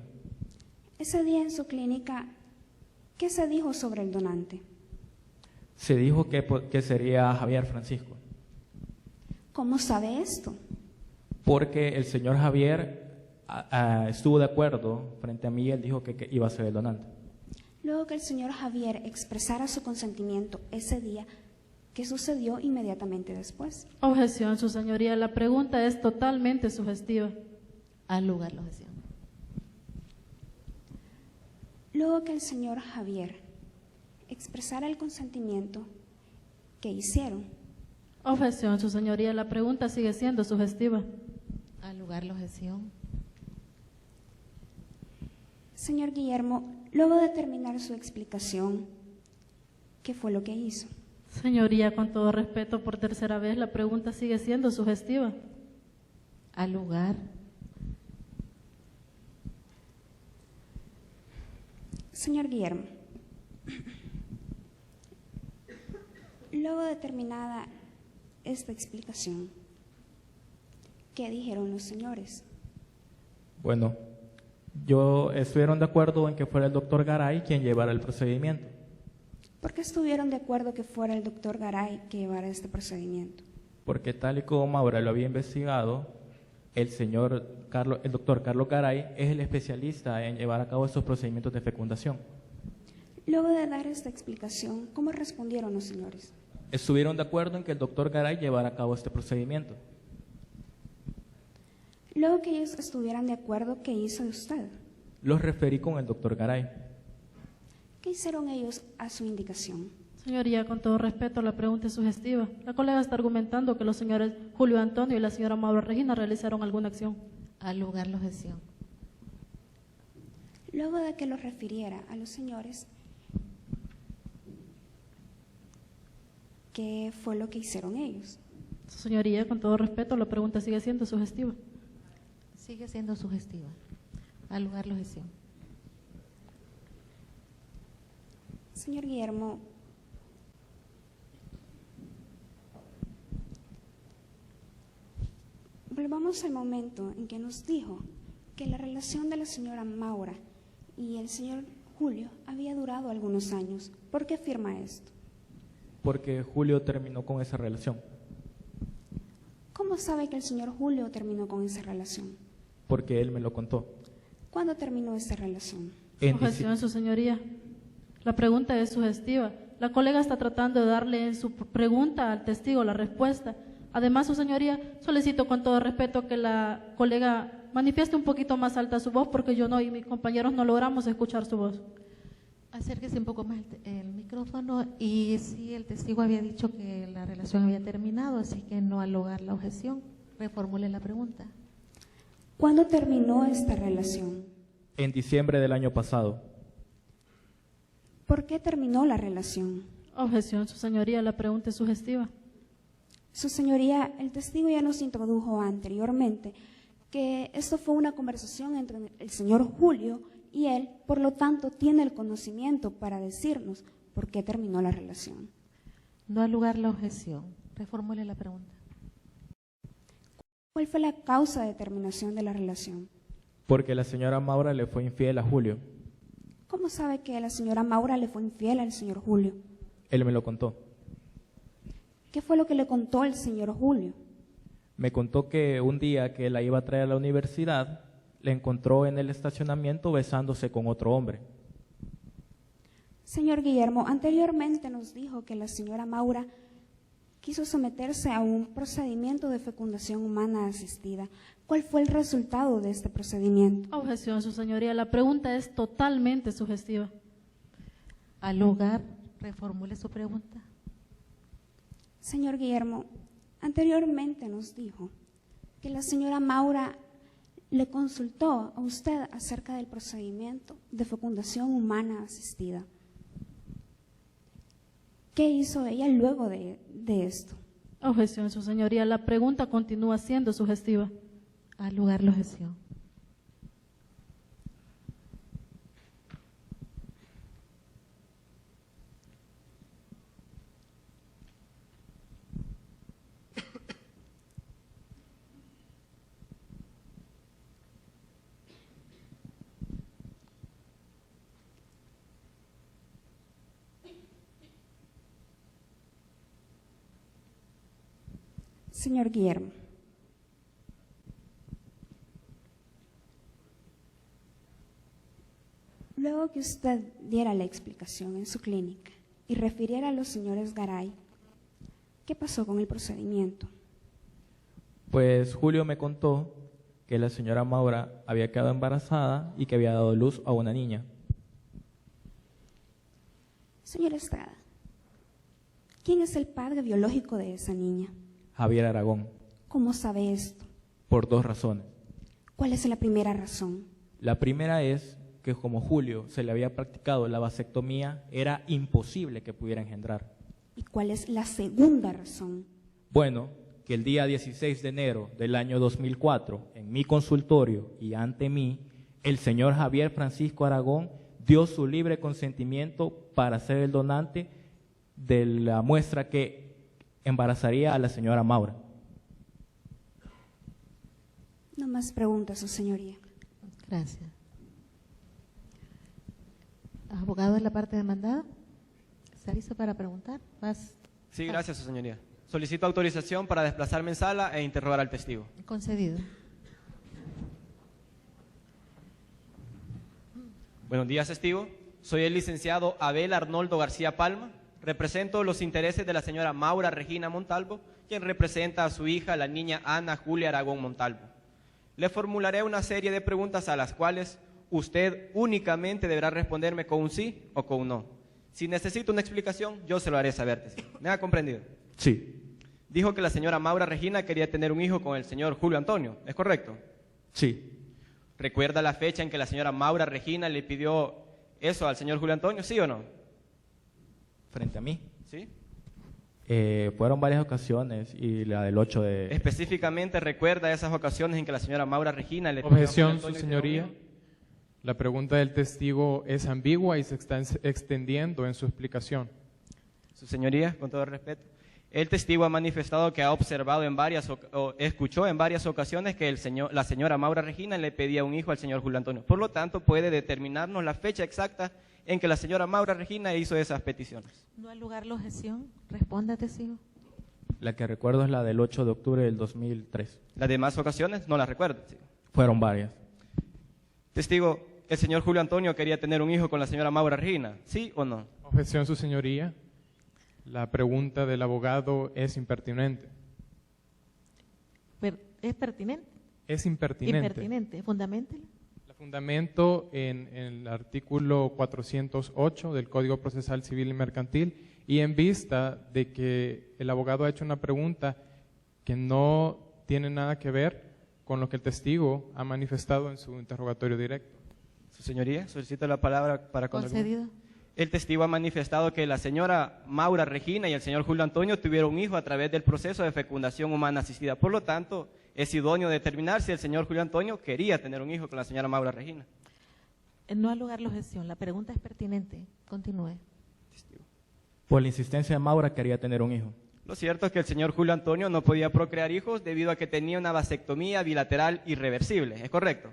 Speaker 4: Ese día en su clínica, ¿qué se dijo sobre el donante?
Speaker 1: Se dijo que sería Javier Francisco,
Speaker 4: ¿Cómo sabe esto?
Speaker 1: porque el señor Javier estuvo de acuerdo frente a mí y él dijo que iba a ser el donante.
Speaker 4: Luego que el señor Javier expresara su consentimiento ese día, ¿qué sucedió inmediatamente después?
Speaker 5: Objeción, su señoría. La pregunta es totalmente sugestiva.
Speaker 3: Al lugar la objeción.
Speaker 4: Luego que el señor Javier expresara el consentimiento, ¿qué hicieron?
Speaker 5: Objeción, su señoría. La pregunta sigue siendo sugestiva.
Speaker 3: Al lugar la objeción.
Speaker 4: Señor Guillermo, luego de terminar su explicación, ¿qué fue lo que hizo?
Speaker 5: Señoría, con todo respeto, por tercera vez, la pregunta sigue siendo sugestiva.
Speaker 3: Al lugar.
Speaker 4: Señor Guillermo, luego de terminada esta explicación, ¿qué dijeron los señores?
Speaker 1: Bueno, estuvieron de acuerdo en que fuera el doctor Garay quien llevara el procedimiento,
Speaker 4: ¿Por qué estuvieron de acuerdo que fuera el doctor Garay que llevara este procedimiento?
Speaker 1: porque tal y como Maura lo había investigado, el doctor Carlos Garay es el especialista en llevar a cabo estos procedimientos de fecundación.
Speaker 4: Luego de dar esta explicación, ¿cómo respondieron los señores?
Speaker 1: Estuvieron de acuerdo en que el doctor Garay llevara a cabo este procedimiento.
Speaker 4: Luego que ellos estuvieran de acuerdo, ¿qué hizo usted?
Speaker 1: Los referí con el doctor Garay.
Speaker 4: ¿Qué hicieron ellos a su indicación?
Speaker 5: Señoría, con todo respeto, la pregunta es sugestiva. La colega está argumentando que los señores Julio Antonio y la señora Maura Regina realizaron alguna acción.
Speaker 3: Al lugar la objeción.
Speaker 4: Luego de que lo refiriera a los señores, ¿qué fue lo que hicieron ellos?
Speaker 5: Señoría, con todo respeto, la pregunta sigue siendo sugestiva.
Speaker 3: Sigue siendo sugestiva. Al lugar la objeción.
Speaker 4: Señor Guillermo, volvamos al momento en que nos dijo que la relación de la señora Maura y el señor Julio había durado algunos años. ¿Por qué afirma esto?
Speaker 1: Porque Julio terminó con esa relación.
Speaker 4: ¿Cómo sabe que el señor Julio terminó con esa relación?
Speaker 1: Porque él me lo contó.
Speaker 4: ¿Cuándo terminó esa relación?
Speaker 5: Objeción, su señoría. La pregunta es sugestiva. La colega está tratando de darle en su pregunta al testigo la respuesta. Además, su señoría, solicito con todo respeto que la colega manifieste un poquito más alta su voz, porque yo no y mis compañeros no logramos escuchar su voz.
Speaker 3: Acérquese un poco más el micrófono. Y sí, el testigo había dicho que la relación había terminado, así que no al lugar la objeción. Reformule la pregunta.
Speaker 4: ¿Cuándo terminó esta relación?
Speaker 1: En diciembre del año pasado.
Speaker 4: ¿Por qué terminó la relación?
Speaker 5: Objeción, su señoría, la pregunta es sugestiva.
Speaker 4: Su señoría, el testigo ya nos introdujo anteriormente que esto fue una conversación entre el señor Julio y él, por lo tanto tiene el conocimiento para decirnos por qué terminó la relación.
Speaker 3: No al lugar la objeción. Reformule la pregunta.
Speaker 4: ¿Cuál fue la causa de terminación de la relación?
Speaker 1: Porque la señora Maura le fue infiel a Julio.
Speaker 4: ¿Cómo sabe que la señora Maura le fue infiel al señor Julio?
Speaker 1: Él me lo contó.
Speaker 4: ¿Qué fue lo que le contó el señor Julio?
Speaker 1: Me contó que un día que la iba a traer a la universidad, le encontró en el estacionamiento besándose con otro hombre.
Speaker 4: Señor Guillermo, anteriormente nos dijo que la señora Maura quiso someterse a un procedimiento de fecundación humana asistida. ¿Cuál fue el resultado de este procedimiento?
Speaker 5: Objeción, su señoría, la pregunta es totalmente sugestiva.
Speaker 3: Al lugar, reformule su pregunta.
Speaker 4: Señor Guillermo, anteriormente nos dijo que la señora Maura le consultó a usted acerca del procedimiento de fecundación humana asistida. ¿Qué hizo ella luego de esto?
Speaker 5: Objeción, su señoría, la pregunta continúa siendo sugestiva.
Speaker 3: Al lugar la objeción.
Speaker 4: Señor Guillermo, luego que usted diera la explicación en su clínica y refiriera a los señores Garay, ¿qué pasó con el procedimiento?
Speaker 1: Pues Julio me contó que la señora Maura había quedado embarazada y que había dado luz a una niña.
Speaker 4: Señor Estrada, ¿quién es el padre biológico de esa niña?
Speaker 1: Javier Aragón.
Speaker 4: ¿Cómo sabe esto?
Speaker 1: Por dos razones.
Speaker 4: ¿Cuál es la primera razón?
Speaker 1: La primera es que como Julio se le había practicado la vasectomía, era imposible que pudiera engendrar.
Speaker 4: ¿Y cuál es la segunda razón?
Speaker 1: Bueno, que el día 16 de enero del año 2004, en mi consultorio y ante mí, el señor Javier Francisco Aragón dio su libre consentimiento para ser el donante de la muestra que embarazaría a la señora Maura.
Speaker 4: No más preguntas, su señoría.
Speaker 3: Gracias. Abogado de la parte demandada, ¿está listo para preguntar?
Speaker 6: Sí, gracias, su señoría. Solicito autorización para desplazarme en sala e interrogar al testigo.
Speaker 3: Concedido.
Speaker 6: Buenos días, testigo. Soy el licenciado Abel Arnoldo García Palma. Represento los intereses de la señora Maura Regina Montalvo, quien representa a su hija, la niña Ana Julia Aragón Montalvo. Le formularé una serie de preguntas a las cuales usted únicamente deberá responderme con un sí o con un no. Si necesita una explicación, yo se lo haré saber, testigo. ¿Me ha comprendido?
Speaker 1: Sí.
Speaker 6: Dijo que la señora Maura Regina quería tener un hijo con el señor Julio Antonio, ¿es correcto?
Speaker 1: Sí.
Speaker 6: ¿Recuerda la fecha en que la señora Maura Regina le pidió eso al señor Julio Antonio, sí o no?
Speaker 1: Frente a mí.
Speaker 6: ¿Sí?
Speaker 1: Fueron varias ocasiones y la del 8 de...
Speaker 6: Específicamente recuerda esas ocasiones en que la señora Maura Regina le pidió a Julio
Speaker 7: Objeción,
Speaker 6: Antonio
Speaker 7: su
Speaker 6: que tenga un
Speaker 7: señoría.
Speaker 6: hijo.
Speaker 7: La pregunta del testigo es ambigua y se está extendiendo en su explicación.
Speaker 6: Su señoría, con todo el respeto. El testigo ha manifestado que ha observado escuchó en varias ocasiones que la señora Maura Regina le pedía un hijo al señor Julio Antonio. Por lo tanto, puede determinarnos la fecha exacta en que la señora Maura Regina hizo esas peticiones.
Speaker 3: No al lugar la objeción. Responda, testigo.
Speaker 1: La que recuerdo es la del 8 de octubre del 2003.
Speaker 6: Las demás ocasiones no las recuerdo. Testigo.
Speaker 1: Fueron varias.
Speaker 6: Testigo, el señor Julio Antonio quería tener un hijo con la señora Maura Regina, ¿sí o no?
Speaker 7: Objeción, su señoría. La pregunta del abogado es impertinente.
Speaker 3: ¿Es pertinente?
Speaker 7: Es impertinente.
Speaker 3: Impertinente. Fundamentela.
Speaker 7: La fundamento en el artículo 408 del Código Procesal Civil y Mercantil, y en vista de que el abogado ha hecho una pregunta que no tiene nada que ver con lo que el testigo ha manifestado en su interrogatorio directo.
Speaker 6: Su señoría, solicito la palabra para
Speaker 3: Concedido.
Speaker 6: El testigo ha manifestado que la señora Maura Regina y el señor Julio Antonio tuvieron un hijo a través del proceso de fecundación humana asistida. Por lo tanto, es idóneo determinar si el señor Julio Antonio quería tener un hijo con la señora Maura Regina.
Speaker 3: No al lugar la objeción. La pregunta es pertinente. Continúe.
Speaker 1: Por la insistencia de Maura quería tener un hijo.
Speaker 6: Lo cierto es que el señor Julio Antonio no podía procrear hijos debido a que tenía una vasectomía bilateral irreversible. ¿Es correcto?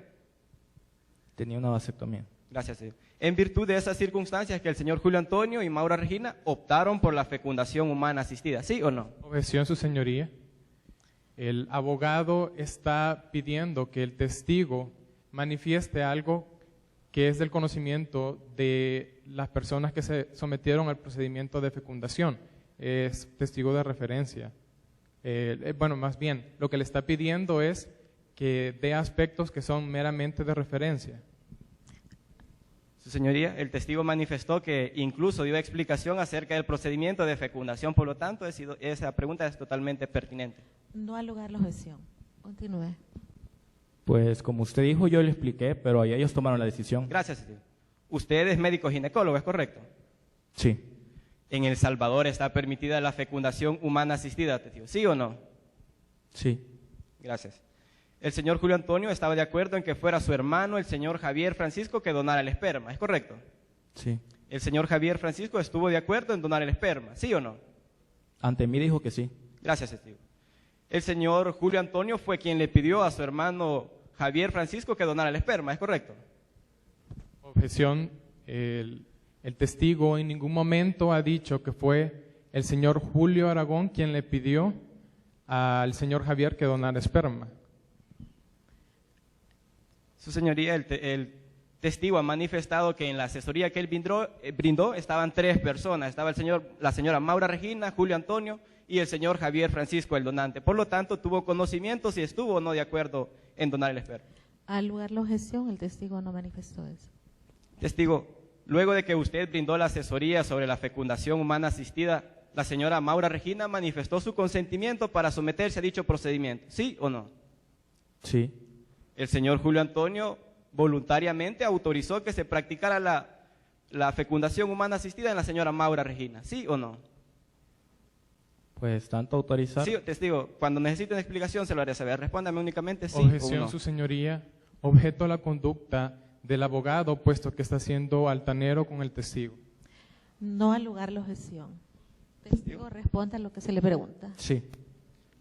Speaker 1: Tenía una vasectomía.
Speaker 6: Gracias, señor. En virtud de esas circunstancias que el señor Julio Antonio y Maura Regina optaron por la fecundación humana asistida, ¿sí o no?
Speaker 7: Objeción, su señoría. El abogado está pidiendo que el testigo manifieste algo que es del conocimiento de las personas que se sometieron al procedimiento de fecundación. Es testigo de referencia. Bueno, más bien, lo que le está pidiendo es que dé aspectos que son meramente de referencia.
Speaker 6: Su señoría, el testigo manifestó que incluso dio explicación acerca del procedimiento de fecundación, por lo tanto, esa pregunta es totalmente pertinente.
Speaker 3: No al lugar la objeción. Continúe.
Speaker 1: Pues como usted dijo, yo le expliqué, pero ahí ellos tomaron la decisión.
Speaker 6: Gracias, testigo. Usted es médico ginecólogo, ¿es correcto?
Speaker 1: Sí.
Speaker 6: En El Salvador está permitida la fecundación humana asistida, testigo, ¿sí o no?
Speaker 1: Sí.
Speaker 6: Gracias. El señor Julio Antonio estaba de acuerdo en que fuera su hermano, el señor Javier Francisco, que donara el esperma, ¿es correcto?
Speaker 1: Sí.
Speaker 6: El señor Javier Francisco estuvo de acuerdo en donar el esperma, ¿sí o no?
Speaker 1: Ante mí dijo que sí.
Speaker 6: Gracias, testigo. El señor Julio Antonio fue quien le pidió a su hermano Javier Francisco que donara el esperma, ¿es correcto?
Speaker 7: Objeción, el testigo en ningún momento ha dicho que fue el señor Julio Aragón quien le pidió al señor Javier que donara esperma.
Speaker 6: Su señoría, el testigo ha manifestado que en la asesoría que él brindó estaban 3 personas. Estaba la señora Maura Regina, Julio Antonio y el señor Javier Francisco, el donante. Por lo tanto, tuvo conocimiento si estuvo o no de acuerdo en donar el esperma.
Speaker 3: Al lugar la objeción, el testigo no manifestó eso.
Speaker 6: Testigo, luego de que usted brindó la asesoría sobre la fecundación humana asistida, la señora Maura Regina manifestó su consentimiento para someterse a dicho procedimiento, ¿sí o no?
Speaker 1: Sí.
Speaker 6: El señor Julio Antonio voluntariamente autorizó que se practicara la fecundación humana asistida en la señora Maura Regina, ¿sí o no?
Speaker 1: Pues tanto autorizar.
Speaker 6: Sí, testigo, cuando necesite una explicación se lo haré saber. Respóndame únicamente sí
Speaker 7: Objeción,
Speaker 6: o no.
Speaker 7: su señoría. Objeto a la conducta del abogado, puesto que está siendo altanero con el testigo.
Speaker 3: No al lugar la objeción. Testigo responde a lo que se le pregunta.
Speaker 1: Sí.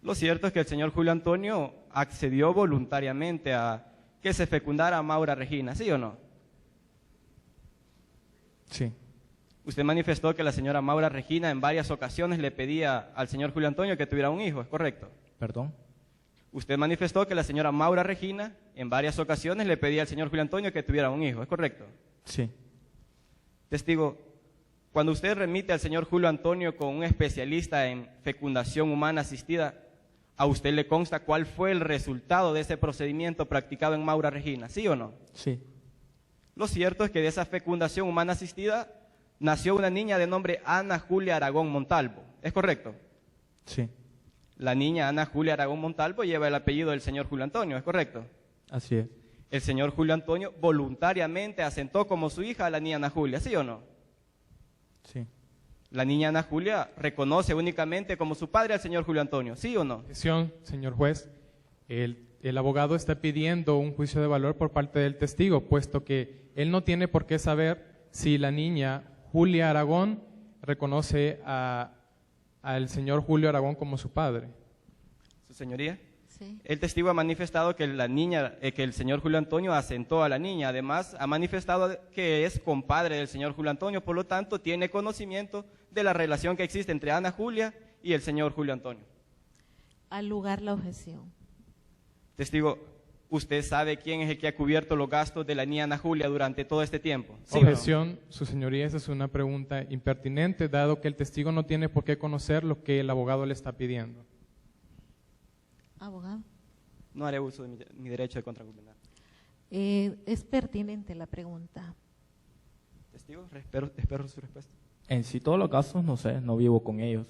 Speaker 6: Lo cierto es que el señor Julio Antonio accedió voluntariamente a que se fecundara a Maura Regina, ¿sí o no?
Speaker 1: Sí.
Speaker 6: Usted manifestó que la señora Maura Regina en varias ocasiones le pedía al señor Julio Antonio que tuviera un hijo, ¿es correcto?
Speaker 1: ¿Perdón?
Speaker 6: Usted manifestó que la señora Maura Regina en varias ocasiones le pedía al señor Julio Antonio que tuviera un hijo, ¿es correcto?
Speaker 1: Sí.
Speaker 6: Testigo, cuando usted remite al señor Julio Antonio con un especialista en fecundación humana asistida, ¿a usted le consta cuál fue el resultado de ese procedimiento practicado en Maura Regina, sí o no?
Speaker 1: Sí.
Speaker 6: Lo cierto es que de esa fecundación humana asistida nació una niña de nombre Ana Julia Aragón Montalvo, ¿es correcto?
Speaker 1: Sí.
Speaker 6: La niña Ana Julia Aragón Montalvo lleva el apellido del señor Julio Antonio, ¿es correcto?
Speaker 1: Así es.
Speaker 6: El señor Julio Antonio voluntariamente asentó como su hija a la niña Ana Julia, ¿sí o no?
Speaker 1: Sí.
Speaker 6: La niña Ana Julia reconoce únicamente como su padre al señor Julio Antonio, ¿sí o no?
Speaker 7: Objeción, señor juez. El abogado está pidiendo un juicio de valor por parte del testigo, puesto que él no tiene por qué saber si la niña Julia Aragón reconoce al señor Julio Aragón como su padre.
Speaker 6: Su señoría.
Speaker 3: Sí.
Speaker 6: El testigo ha manifestado que la niña, que el señor Julio Antonio asentó a la niña. Además, ha manifestado que es compadre del señor Julio Antonio, por lo tanto, tiene conocimiento de la relación que existe entre Ana Julia y el señor Julio Antonio.
Speaker 3: Al lugar la objeción.
Speaker 6: Testigo, ¿usted sabe quién es el que ha cubierto los gastos de la niña Ana Julia durante todo este tiempo? ¿Sí o no?
Speaker 7: Objeción, su señoría, esa es una pregunta impertinente, dado que el testigo no tiene por qué conocer lo que el abogado le está pidiendo.
Speaker 3: Abogado.
Speaker 6: No haré uso de mi derecho de contraargumentar.
Speaker 3: Es pertinente la pregunta.
Speaker 6: Testigo, espero su respuesta.
Speaker 1: En sí, todos los casos, no sé, no vivo con ellos.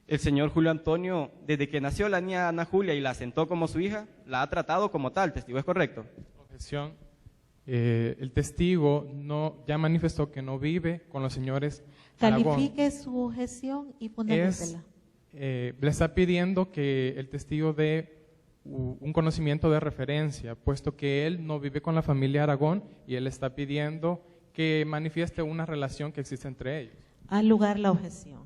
Speaker 6: El señor Julio Antonio, desde que nació la niña Ana Julia y la asentó como su hija, la ha tratado como tal, testigo, ¿es correcto?
Speaker 7: Objeción. El testigo ya manifestó que no vive con los señores Aragón.
Speaker 3: Califique su objeción y fundamentela.
Speaker 7: Le está pidiendo que el testigo dé un conocimiento de referencia, puesto que él no vive con la familia Aragón y él está pidiendo que manifieste una relación que existe entre ellos.
Speaker 3: Al lugar la objeción.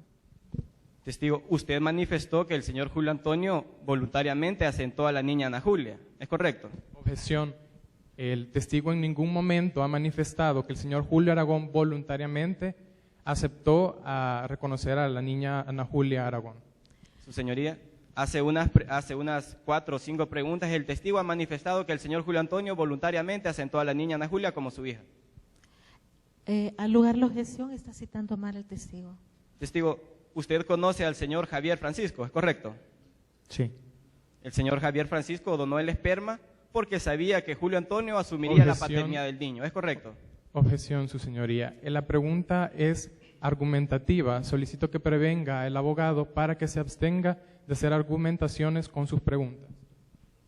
Speaker 6: Testigo, usted manifestó que el señor Julio Antonio voluntariamente asentó a la niña Ana Julia, ¿es correcto?
Speaker 7: Objeción. El testigo en ningún momento ha manifestado que el señor Julio Aragón voluntariamente aceptó a reconocer a la niña Ana Julia Aragón.
Speaker 6: Su señoría, hace unas 4 o 5 preguntas, el testigo ha manifestado que el señor Julio Antonio voluntariamente asentó a la niña Ana Julia como su hija.
Speaker 3: Al lugar la objeción, está citando mal el testigo.
Speaker 6: Testigo, usted conoce al señor Javier Francisco, ¿es correcto?
Speaker 1: Sí.
Speaker 6: El señor Javier Francisco donó el esperma porque sabía que Julio Antonio asumiría la
Speaker 7: Objeción.
Speaker 6: paternidad del niño, ¿es correcto?
Speaker 7: Objeción, su señoría. La pregunta es argumentativa. Solicito que prevenga el abogado para que se abstenga de hacer argumentaciones con sus preguntas.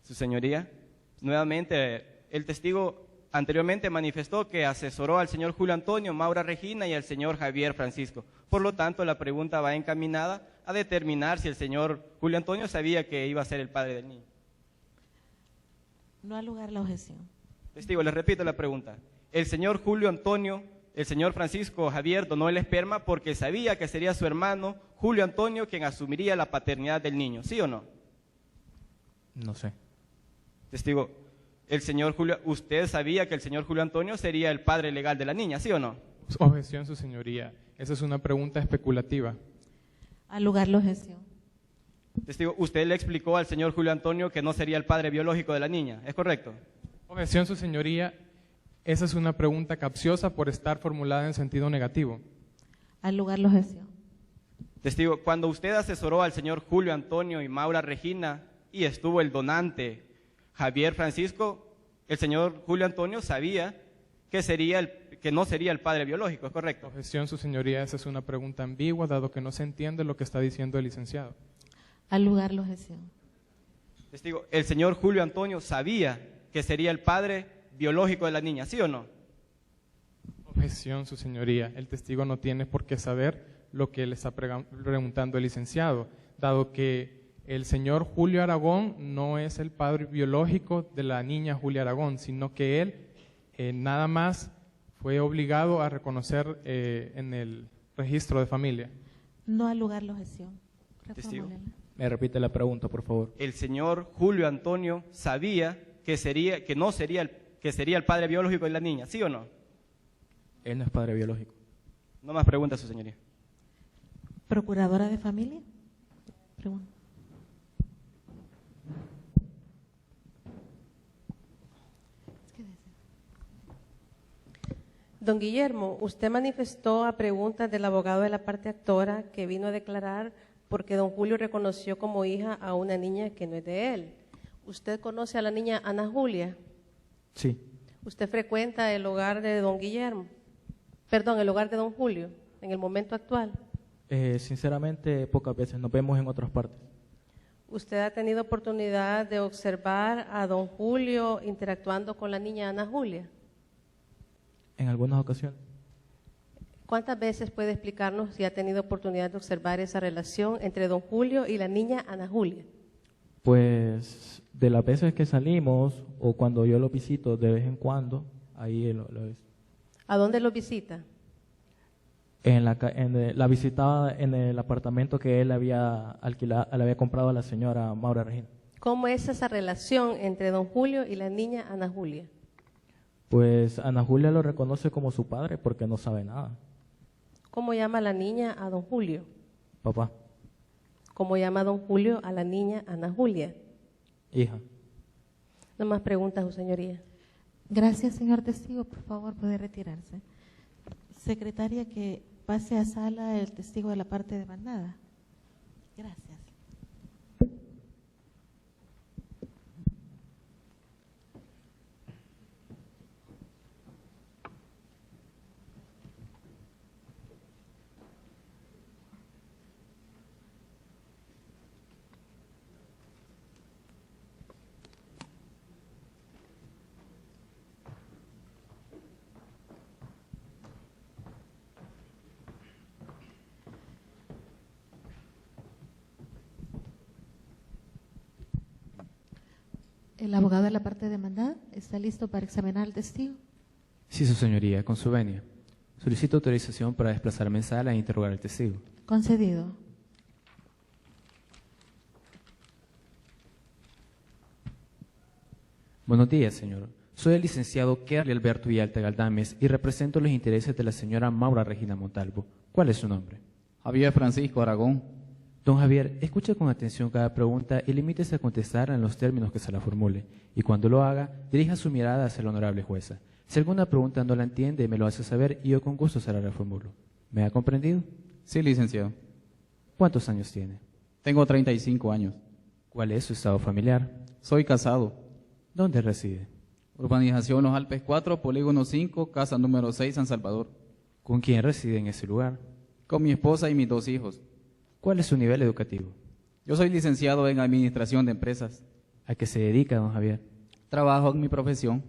Speaker 6: Su señoría, nuevamente, el testigo anteriormente manifestó que asesoró al señor Julio Antonio, Maura Regina y al señor Javier Francisco. Por lo tanto, la pregunta va encaminada a determinar si el señor Julio Antonio sabía que iba a ser el padre del niño.
Speaker 3: No al lugar la objeción.
Speaker 6: Testigo, les repito la pregunta. El señor Julio Antonio, el señor Francisco Javier donó el esperma porque sabía que sería su hermano Julio Antonio quien asumiría la paternidad del niño, ¿sí o no?
Speaker 1: No sé.
Speaker 6: Testigo, el señor Julio, ¿usted sabía que el señor Julio Antonio sería el padre legal de la niña, sí o no?
Speaker 7: Objeción, su señoría. Esa es una pregunta especulativa.
Speaker 3: Al lugar la objeción.
Speaker 6: Testigo, usted le explicó al señor Julio Antonio que no sería el padre biológico de la niña, ¿es correcto?
Speaker 7: Objeción, su señoría. Esa es una pregunta capciosa por estar formulada en sentido negativo.
Speaker 3: Al lugar la objeción.
Speaker 6: Testigo, cuando usted asesoró al señor Julio Antonio y Maura Regina y estuvo el donante Javier Francisco, el señor Julio Antonio sabía que no sería el padre biológico, ¿es correcto?
Speaker 7: Objeción, su señoría. Esa es una pregunta ambigua, dado que no se entiende lo que está diciendo el licenciado.
Speaker 3: Al lugar la objeción.
Speaker 6: Testigo, el señor Julio Antonio sabía que sería el padre biológico de la niña, ¿sí o no?
Speaker 7: Objeción, su señoría. El testigo no tiene por qué saber lo que le está preguntando el licenciado, dado que el señor Julio Aragón no es el padre biológico de la niña Julia Aragón, sino que él nada más fue obligado a reconocer en el registro de familia.
Speaker 3: No al lugar la objeción.
Speaker 6: Testigo.
Speaker 3: Reformúlela.
Speaker 1: Me repite la pregunta, por favor.
Speaker 6: El señor Julio Antonio sabía que sería el padre biológico de la niña, ¿sí o no?
Speaker 1: Él no es padre biológico.
Speaker 6: No más preguntas, su señoría.
Speaker 3: Procuradora de familia. Pregunta.
Speaker 8: Don Guillermo, usted manifestó a preguntas del abogado de la parte actora que vino a declarar porque don Julio reconoció como hija a una niña que no es de él. ¿Usted conoce a la niña Ana Julia?
Speaker 1: Sí.
Speaker 8: ¿Usted frecuenta el hogar de don Guillermo? Perdón, el hogar de don Julio, en el momento actual.
Speaker 1: Sinceramente, pocas veces nos vemos en otras partes.
Speaker 8: ¿Usted ha tenido oportunidad de observar a don Julio interactuando con la niña Ana Julia?
Speaker 1: En algunas ocasiones.
Speaker 8: ¿Cuántas veces puede explicarnos si ha tenido oportunidad de observar esa relación entre don Julio y la niña Ana Julia?
Speaker 1: Pues de las veces que salimos o cuando yo lo visito de vez en cuando, ahí lo he visto.
Speaker 8: ¿A dónde lo visita?
Speaker 1: La visitaba en el apartamento que él había alquilado, le había comprado a la señora Maura Regina.
Speaker 8: ¿Cómo es esa relación entre don Julio y la niña Ana Julia?
Speaker 1: Pues Ana Julia lo reconoce como su padre porque no sabe nada.
Speaker 8: ¿Cómo llama la niña a don Julio?
Speaker 1: Papá,
Speaker 8: ¿Cómo llama don Julio a la niña Ana Julia?
Speaker 1: hija.
Speaker 8: No más preguntas, su señoría.
Speaker 3: Gracias, señor testigo. Por favor, puede retirarse. Secretaria, que pase a sala el testigo de la parte demandada. Gracias. El abogado de la parte demandada está listo para examinar al testigo.
Speaker 9: Sí, su señoría, con su venia. Solicito autorización para desplazarme en sala e interrogar al testigo.
Speaker 3: Concedido.
Speaker 9: Buenos días, señor. Soy el licenciado Kerly Alberto Villalta Galdames y represento los intereses de la señora Maura Regina Montalvo. ¿Cuál es su nombre?
Speaker 10: Javier Francisco Aragón.
Speaker 9: Don Javier, escuche con atención cada pregunta y limítese a contestar en los términos que se la formule. Y cuando lo haga, dirija su mirada hacia la honorable jueza. Si alguna pregunta no la entiende, me lo hace saber y yo con gusto se la reformulo. ¿Me ha comprendido?
Speaker 10: Sí, licenciado.
Speaker 9: ¿Cuántos años tiene?
Speaker 10: Tengo 35 años.
Speaker 9: ¿Cuál es su estado familiar?
Speaker 10: Soy casado.
Speaker 9: ¿Dónde reside?
Speaker 10: Urbanización Los Alpes 4, Polígono 5, casa número 6, San Salvador.
Speaker 9: ¿Con quién reside en ese lugar?
Speaker 10: Con mi esposa y mis 2 hijos.
Speaker 9: ¿Cuál es su nivel educativo?
Speaker 10: Yo soy licenciado en Administración de Empresas.
Speaker 9: ¿A qué se dedica, don Javier?
Speaker 10: Trabajo en mi profesión.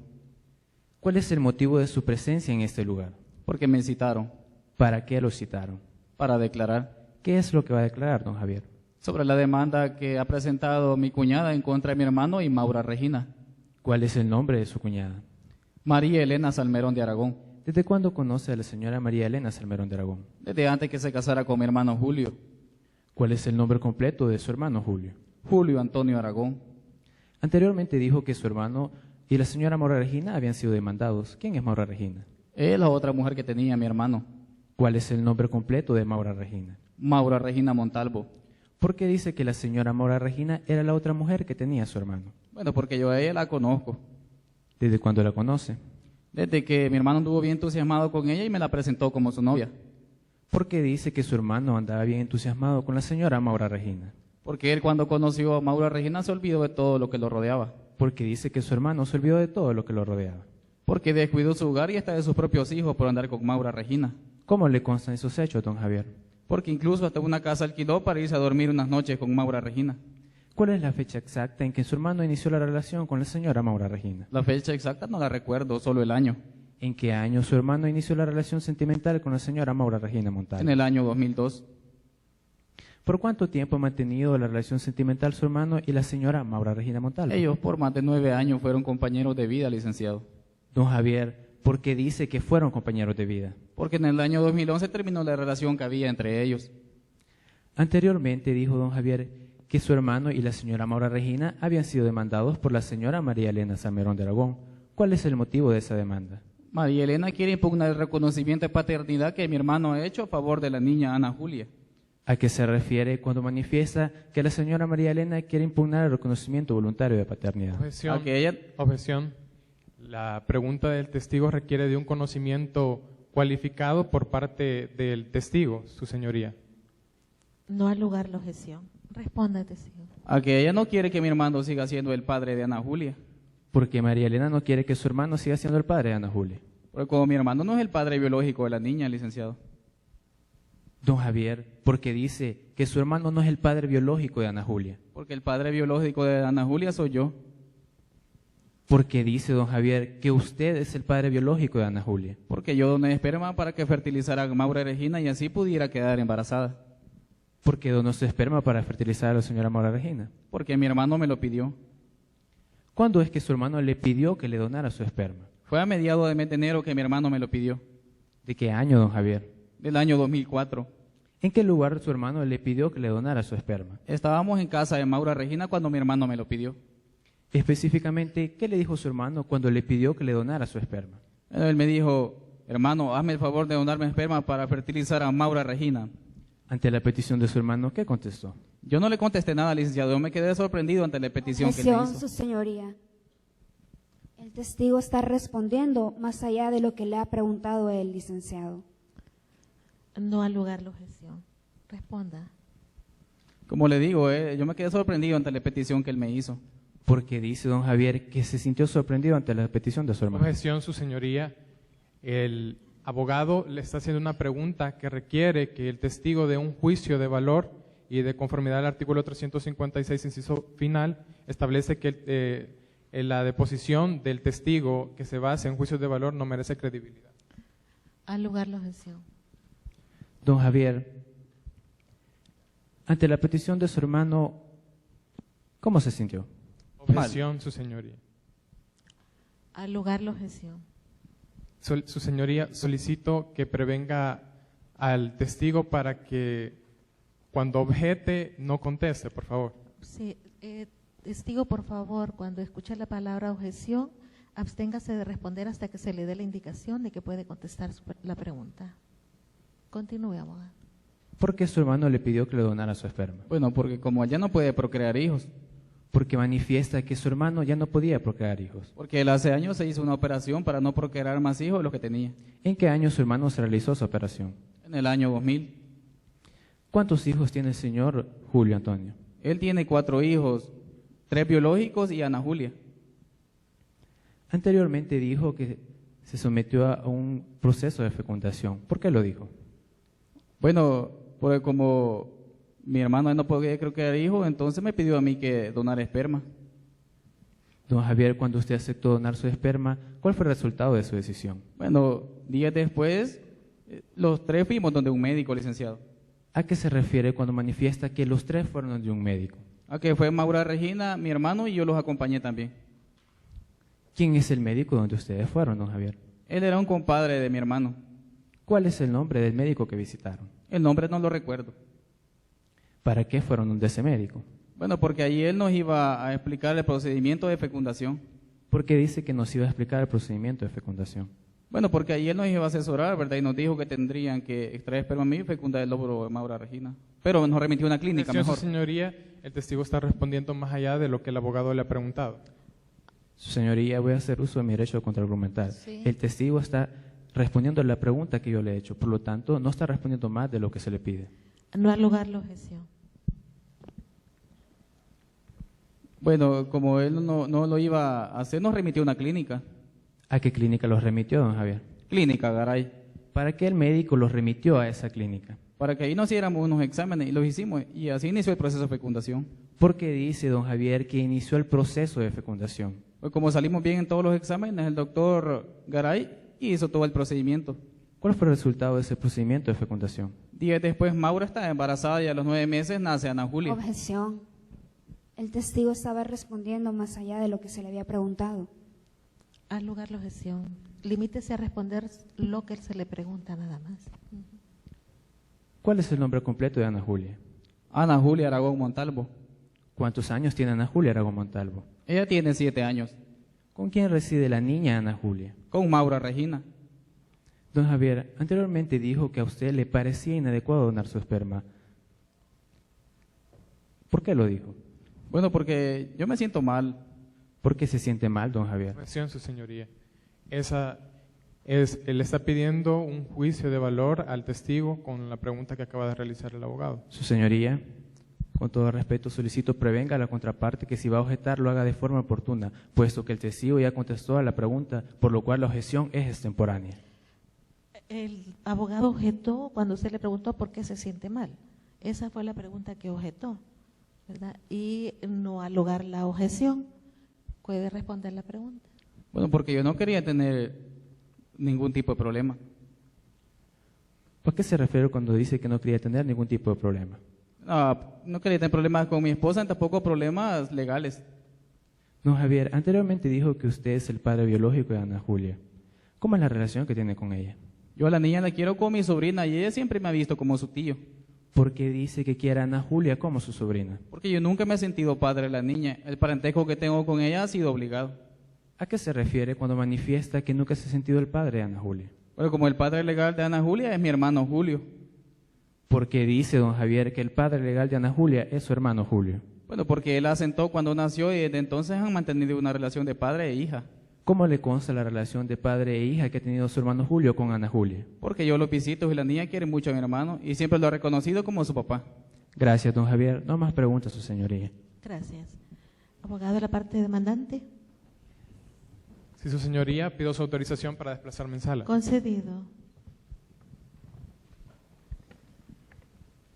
Speaker 9: ¿Cuál es el motivo de su presencia en este lugar?
Speaker 10: Porque me citaron.
Speaker 9: ¿Para qué lo citaron?
Speaker 10: Para declarar.
Speaker 9: ¿Qué es lo que va a declarar, don Javier?
Speaker 10: Sobre la demanda que ha presentado mi cuñada en contra de mi hermano y Maura Regina.
Speaker 9: ¿Cuál es el nombre de su cuñada?
Speaker 10: María Elena Salmerón de Aragón.
Speaker 9: ¿Desde cuándo conoce a la señora María Elena Salmerón de Aragón?
Speaker 10: Desde antes que se casara con mi hermano Julio.
Speaker 9: ¿Cuál es el nombre completo de su hermano Julio?
Speaker 10: Julio Antonio Aragón.
Speaker 9: Anteriormente dijo que su hermano y la señora Maura Regina habían sido demandados. ¿Quién es Maura Regina?
Speaker 10: Es la otra mujer que tenía mi hermano.
Speaker 9: ¿Cuál es el nombre completo de Maura Regina?
Speaker 10: Maura Regina Montalvo.
Speaker 9: ¿Por qué dice que la señora Maura Regina era la otra mujer que tenía su hermano?
Speaker 10: Bueno, porque yo a ella la conozco.
Speaker 9: ¿Desde cuándo la conoce?
Speaker 10: Desde que mi hermano estuvo bien entusiasmado con ella y me la presentó como su novia.
Speaker 9: ¿Por qué dice que su hermano andaba bien entusiasmado con la señora Maura Regina?
Speaker 10: Porque él cuando conoció a Maura Regina se olvidó de todo lo que lo rodeaba.
Speaker 9: Porque dice que su hermano se olvidó de todo lo que lo rodeaba.
Speaker 10: Porque descuidó su hogar y hasta de sus propios hijos por andar con Maura Regina.
Speaker 9: ¿Cómo le constan esos hechos, don Javier?
Speaker 10: Porque incluso hasta una casa alquiló para irse a dormir unas noches con Maura Regina.
Speaker 9: ¿Cuál es la fecha exacta en que su hermano inició la relación con la señora Maura Regina?
Speaker 10: La fecha exacta no la recuerdo, solo el año.
Speaker 9: ¿En qué año su hermano inició la relación sentimental con la señora Maura Regina Montalvo?
Speaker 10: En el año 2002.
Speaker 9: ¿Por cuánto tiempo ha mantenido la relación sentimental su hermano y la señora Maura Regina Montalvo?
Speaker 10: Ellos por más de 9 años fueron compañeros de vida, licenciado.
Speaker 9: Don Javier, ¿por qué dice que fueron compañeros de vida?
Speaker 10: Porque en el año 2011 terminó la relación que había entre ellos.
Speaker 9: Anteriormente dijo don Javier que su hermano y la señora Maura Regina habían sido demandados por la señora María Elena Salmerón de Aragón. ¿Cuál es el motivo de esa demanda?
Speaker 10: María Elena quiere impugnar el reconocimiento de paternidad que mi hermano ha hecho a favor de la niña Ana Julia.
Speaker 9: ¿A qué se refiere cuando manifiesta que la señora María Elena quiere impugnar el reconocimiento voluntario de paternidad?
Speaker 7: Objeción.
Speaker 10: A que ella-
Speaker 7: Objeción. La pregunta del testigo requiere de un conocimiento cualificado por parte del testigo, su señoría.
Speaker 3: No al lugar la objeción. Responda, testigo.
Speaker 10: A que ella no quiere que mi hermano siga siendo el padre de Ana Julia.
Speaker 9: Porque María Elena no quiere que su hermano siga siendo el padre de Ana Julia.
Speaker 10: Porque como mi hermano no es el padre biológico de la niña, licenciado.
Speaker 9: Don Javier, porque dice que su hermano no es el padre biológico de Ana Julia.
Speaker 10: Porque el padre biológico de Ana Julia soy yo.
Speaker 9: Porque dice don Javier que usted es el padre biológico de Ana Julia.
Speaker 10: Porque yo doné esperma para que fertilizara a Maura Regina y así pudiera quedar embarazada.
Speaker 9: Porque donó su esperma para fertilizar a la señora Maura Regina.
Speaker 10: Porque mi hermano me lo pidió.
Speaker 9: ¿Cuándo es que su hermano le pidió que le donara su esperma?
Speaker 10: Fue a mediados de mes de enero que mi hermano me lo pidió.
Speaker 9: ¿De qué año, don Javier?
Speaker 10: Del año 2004.
Speaker 9: ¿En qué lugar su hermano le pidió que le donara su esperma?
Speaker 10: Estábamos en casa de Maura Regina cuando mi hermano me lo pidió.
Speaker 9: Específicamente, ¿qué le dijo su hermano cuando le pidió que le donara su esperma?
Speaker 10: Él me dijo, hermano, hazme el favor de donarme esperma para fertilizar a Maura Regina.
Speaker 9: Ante la petición de su hermano, ¿qué contestó?
Speaker 10: Yo no le contesté nada, licenciado. Yo me quedé sorprendido ante la petición que le
Speaker 4: Objeción,
Speaker 10: hizo.
Speaker 4: su señoría. El testigo está respondiendo más allá de lo que le ha preguntado el licenciado.
Speaker 3: No al lugar la objeción. Responda.
Speaker 10: Como le digo, yo me quedé sorprendido ante la petición que él me hizo.
Speaker 9: Porque dice don Javier que se sintió sorprendido ante la petición de su hermano.
Speaker 7: Objeción, su señoría. El abogado le está haciendo una pregunta que requiere que el testigo dé un juicio de valor y de conformidad al artículo 356, inciso final, establece que la deposición del testigo que se base en juicios de valor no merece credibilidad.
Speaker 3: Al lugar la objeción.
Speaker 9: Don Javier, ante la petición de su hermano, ¿cómo se sintió?
Speaker 7: Objeción, su señoría.
Speaker 3: Al lugar la objeción.
Speaker 7: Su señoría, solicito que prevenga al testigo para que cuando objete no conteste, por favor.
Speaker 3: Sí, testigo, por favor, cuando escuche la palabra objeción, absténgase de responder hasta que se le dé la indicación de que puede contestar la pregunta. Continúe, abogado.
Speaker 9: ¿Por qué su hermano le pidió que le donara su esperma?
Speaker 10: Bueno, porque como él ya no puede procrear hijos.
Speaker 9: Porque manifiesta que su hermano ya no podía procrear hijos.
Speaker 10: Porque él hace años se hizo una operación para no procrear más hijos de los que tenía.
Speaker 9: ¿En qué año su hermano se realizó esa operación?
Speaker 10: En el año 2000.
Speaker 9: ¿Cuántos hijos tiene el señor Julio Antonio?
Speaker 10: Él tiene 4 hijos, 3 biológicos y Ana Julia.
Speaker 9: Anteriormente dijo que se sometió a un proceso de fecundación. ¿Por qué lo dijo?
Speaker 10: Bueno, porque como mi hermano no podía procrear hijos, entonces me pidió a mí que donara esperma.
Speaker 9: Don Javier, cuando usted aceptó donar su esperma, ¿cuál fue el resultado de su decisión?
Speaker 10: Bueno, días después, los 3 fuimos donde un médico, licenciado.
Speaker 9: ¿A qué se refiere cuando manifiesta que los 3 fueron donde un médico?
Speaker 10: A que fue Maura Regina, mi hermano, y yo los acompañé también.
Speaker 9: ¿Quién es el médico donde ustedes fueron, don Javier?
Speaker 10: Él era un compadre de mi hermano.
Speaker 9: ¿Cuál es el nombre del médico que visitaron?
Speaker 10: El nombre no lo recuerdo.
Speaker 9: ¿Para qué fueron donde ese médico?
Speaker 10: Bueno, porque allí él nos iba a explicar el procedimiento de fecundación.
Speaker 9: ¿Por qué dice que nos iba a explicar el procedimiento de fecundación?
Speaker 10: Bueno, porque allí él nos iba a asesorar, ¿verdad? Y nos dijo que tendrían que extraer esperma a mí y fecundar el óvulo de Maura Regina. Pero nos remitió a una clínica
Speaker 7: Objeción,
Speaker 10: mejor.
Speaker 7: su señoría, el testigo está respondiendo más allá de lo que el abogado le ha preguntado.
Speaker 9: Su señoría, voy a hacer uso de mi derecho contraargumentar.
Speaker 3: Sí.
Speaker 9: El testigo está respondiendo a la pregunta que yo le he hecho, por lo tanto, no está respondiendo más de lo que se le pide.
Speaker 3: No al lugar la objeción.
Speaker 10: Bueno, como él no lo iba a hacer, nos remitió a una clínica.
Speaker 9: ¿A qué clínica los remitió, don Javier?
Speaker 10: Clínica, Garay.
Speaker 9: ¿Para qué el médico los remitió a esa clínica?
Speaker 10: Para que ahí nos hiciéramos unos exámenes y los hicimos. Y así inició el proceso de fecundación.
Speaker 9: ¿Por qué dice don Javier que inició el proceso de fecundación?
Speaker 10: Pues como salimos bien en todos los exámenes, el doctor Garay hizo todo el procedimiento.
Speaker 9: ¿Cuál fue el resultado de ese procedimiento de fecundación?
Speaker 10: Días después, Maura está embarazada y a los 9 meses nace Ana Julia.
Speaker 4: Objeción. El testigo estaba respondiendo más allá de lo que se le había preguntado.
Speaker 3: Al lugar la objeción. Limítese a responder lo que se le pregunta nada más.
Speaker 9: ¿Cuál es el nombre completo de Ana Julia?
Speaker 10: Ana Julia Aragón Montalvo.
Speaker 9: ¿Cuántos años tiene Ana Julia Aragón Montalvo?
Speaker 10: Ella tiene 7 años.
Speaker 9: ¿Con quién reside la niña Ana Julia?
Speaker 10: Con Maura Regina.
Speaker 9: Don Javier, anteriormente dijo que a usted le parecía inadecuado donar su esperma. ¿Por qué lo dijo?
Speaker 10: Bueno, porque yo me siento mal.
Speaker 9: ¿Por qué se siente mal, don Javier?
Speaker 7: Objeción, su señoría. Él está pidiendo un juicio de valor al testigo con la pregunta que acaba de realizar el abogado.
Speaker 9: Su señoría, con todo respeto, solicito prevenga a la contraparte que si va a objetar lo haga de forma oportuna, puesto que el testigo ya contestó a la pregunta, por lo cual la objeción es extemporánea.
Speaker 3: El abogado objetó cuando usted le preguntó por qué se siente mal. Esa fue la pregunta que objetó, ¿verdad? Y no al lugar la objeción, puede responder la pregunta.
Speaker 10: Bueno, porque yo no quería tener ningún tipo de problema.
Speaker 9: ¿Por qué se refiere cuando dice que no quería tener ningún tipo de problema?
Speaker 10: No quería tener problemas con mi esposa, tampoco problemas legales.
Speaker 9: Don Javier, anteriormente dijo que usted es el padre biológico de Ana Julia. ¿Cómo es la relación que tiene con ella?
Speaker 10: Yo a la niña la quiero como mi sobrina y ella siempre me ha visto como su tío.
Speaker 9: ¿Por qué dice que quiere a Ana Julia como su sobrina?
Speaker 10: Porque yo nunca me he sentido padre de la niña. El parentesco que tengo con ella ha sido obligado.
Speaker 9: ¿A qué se refiere cuando manifiesta que nunca se ha sentido el padre de Ana Julia?
Speaker 10: Bueno, como el padre legal de Ana Julia es mi hermano Julio.
Speaker 9: ¿Por qué dice don Javier que el padre legal de Ana Julia es su hermano Julio?
Speaker 10: Bueno, porque él asentó cuando nació y desde entonces han mantenido una relación de padre e hija.
Speaker 9: ¿Cómo le consta la relación de padre e hija que ha tenido su hermano Julio con Ana Julia?
Speaker 10: Porque yo lo visito y la niña quiere mucho a mi hermano y siempre lo ha reconocido como su papá.
Speaker 9: Gracias, don Javier. No más preguntas, su señoría.
Speaker 3: Gracias. Abogado de la parte demandante.
Speaker 7: Si su señoría, pido su autorización para desplazarme en sala.
Speaker 3: Concedido.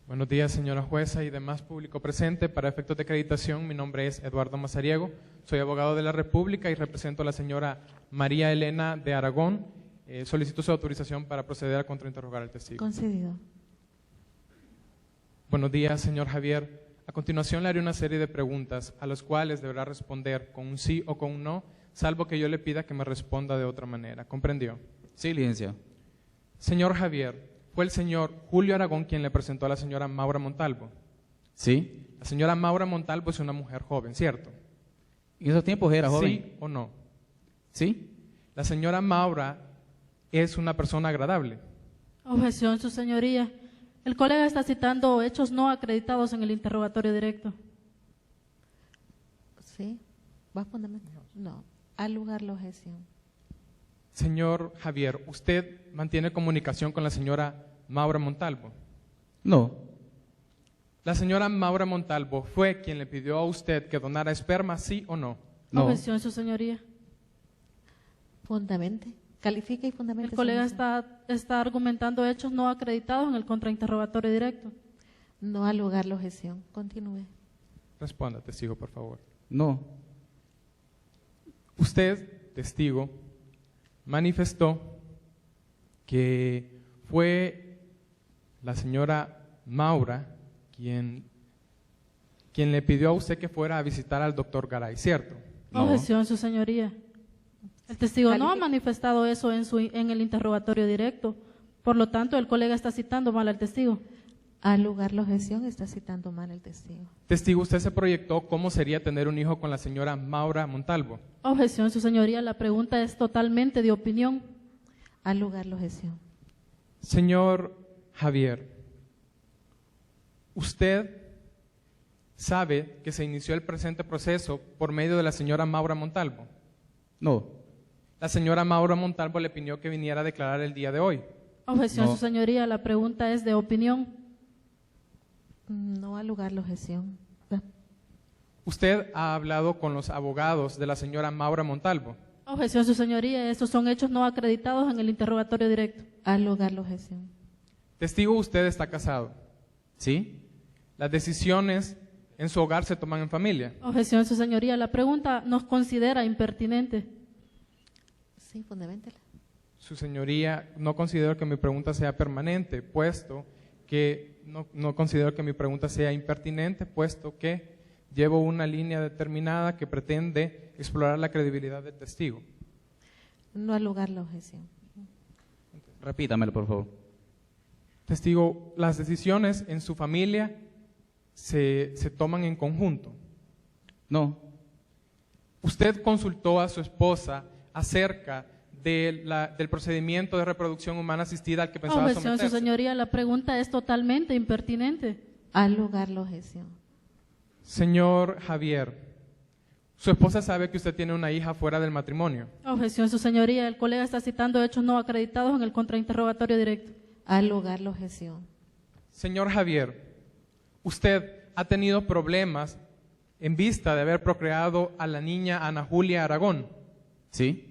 Speaker 7: Buenos días, señora jueza y demás público presente. Para efectos de acreditación, mi nombre es Eduardo Mazariego. Soy abogado de la República y represento a la señora María Elena de Aragón. Solicito su autorización para proceder a contrainterrogar al testigo.
Speaker 3: Concedido.
Speaker 7: Buenos días, señor Javier. A continuación le haré una serie de preguntas a las cuales deberá responder con un sí o con un no, salvo que yo le pida que me responda de otra manera. ¿Comprendió?
Speaker 10: Sí, licenciado.
Speaker 7: Señor Javier, ¿fue el señor Julio Aragón quien le presentó a la señora Maura Montalvo?
Speaker 10: Sí.
Speaker 7: La señora Maura Montalvo es una mujer joven, ¿cierto?
Speaker 10: En esos tiempos era joven.
Speaker 7: ¿Sí o no?
Speaker 10: Sí.
Speaker 7: La señora Maura es una persona agradable.
Speaker 5: Objeción, su señoría. El colega está citando hechos no acreditados en el interrogatorio directo.
Speaker 3: ¿Sí? ¿Va a fundamentar? No. Al lugar la objeción.
Speaker 7: Señor Javier, ¿usted mantiene comunicación con la señora Maura Montalvo?
Speaker 10: No.
Speaker 7: ¿La señora Maura Montalvo fue quien le pidió a usted que donara esperma, sí o no?
Speaker 10: No.
Speaker 5: Objeción, su señoría.
Speaker 3: Fundamente. Califica y fundamenta.
Speaker 5: El colega
Speaker 3: señora.
Speaker 5: está argumentando hechos no acreditados en el contrainterrogatorio directo.
Speaker 3: No al lugar la objeción. Continúe.
Speaker 7: Responda, testigo, por favor.
Speaker 10: No.
Speaker 7: Usted, testigo, manifestó que fue la señora Maura quien le pidió a usted que fuera a visitar al doctor Garay, ¿cierto?
Speaker 10: No.
Speaker 5: Objeción, su señoría. El testigo no ha manifestado eso en el interrogatorio directo. Por lo tanto, el colega está citando mal al testigo.
Speaker 3: Al lugar la objeción está citando mal el testigo.
Speaker 7: Testigo, usted se proyectó cómo sería tener un hijo con la señora Maura Montalvo.
Speaker 5: Objeción, su señoría. La pregunta es totalmente de opinión.
Speaker 3: Al lugar la objeción.
Speaker 7: Señor Javier, usted sabe que se inició el presente proceso por medio de la señora Maura Montalvo.
Speaker 10: No.
Speaker 7: La señora Maura Montalvo le pidió que viniera a declarar el día de hoy.
Speaker 5: Objeción,
Speaker 10: No.
Speaker 5: su señoría. La pregunta es de opinión.
Speaker 3: No al lugar la objeción.
Speaker 7: Usted ha hablado con los abogados de la señora Maura Montalvo.
Speaker 5: Objeción, su señoría. Estos son hechos no acreditados en el interrogatorio directo.
Speaker 3: Al lugar la objeción.
Speaker 7: Testigo, usted está casado.
Speaker 10: ¿Sí?
Speaker 7: Las decisiones en su hogar se toman en familia.
Speaker 5: Objeción, su señoría. La pregunta nos considera impertinente.
Speaker 3: Sí, fundamentela.
Speaker 7: Su señoría, no considero que mi pregunta sea permanente, puesto que no considero que mi pregunta sea impertinente, puesto que llevo una línea determinada que pretende explorar la credibilidad del testigo.
Speaker 3: No al lugar la objeción.
Speaker 10: Repítamelo, por favor.
Speaker 7: Testigo, las decisiones en su familia se toman en conjunto.
Speaker 10: No.
Speaker 7: ¿Usted consultó a su esposa acerca del procedimiento de reproducción humana asistida al que pensaba
Speaker 5: Objeción,
Speaker 7: someterse?
Speaker 5: su señoría, la pregunta es totalmente impertinente.
Speaker 3: Al lugar la objeción.
Speaker 7: Señor Javier, su esposa sabe que usted tiene una hija fuera del matrimonio.
Speaker 5: Objeción, su señoría, el colega está citando hechos no acreditados en el contrainterrogatorio directo.
Speaker 3: Al lugar la objeción.
Speaker 7: Señor Javier, usted ha tenido problemas en vista de haber procreado a la niña Ana Julia Aragón.
Speaker 10: ¿Sí?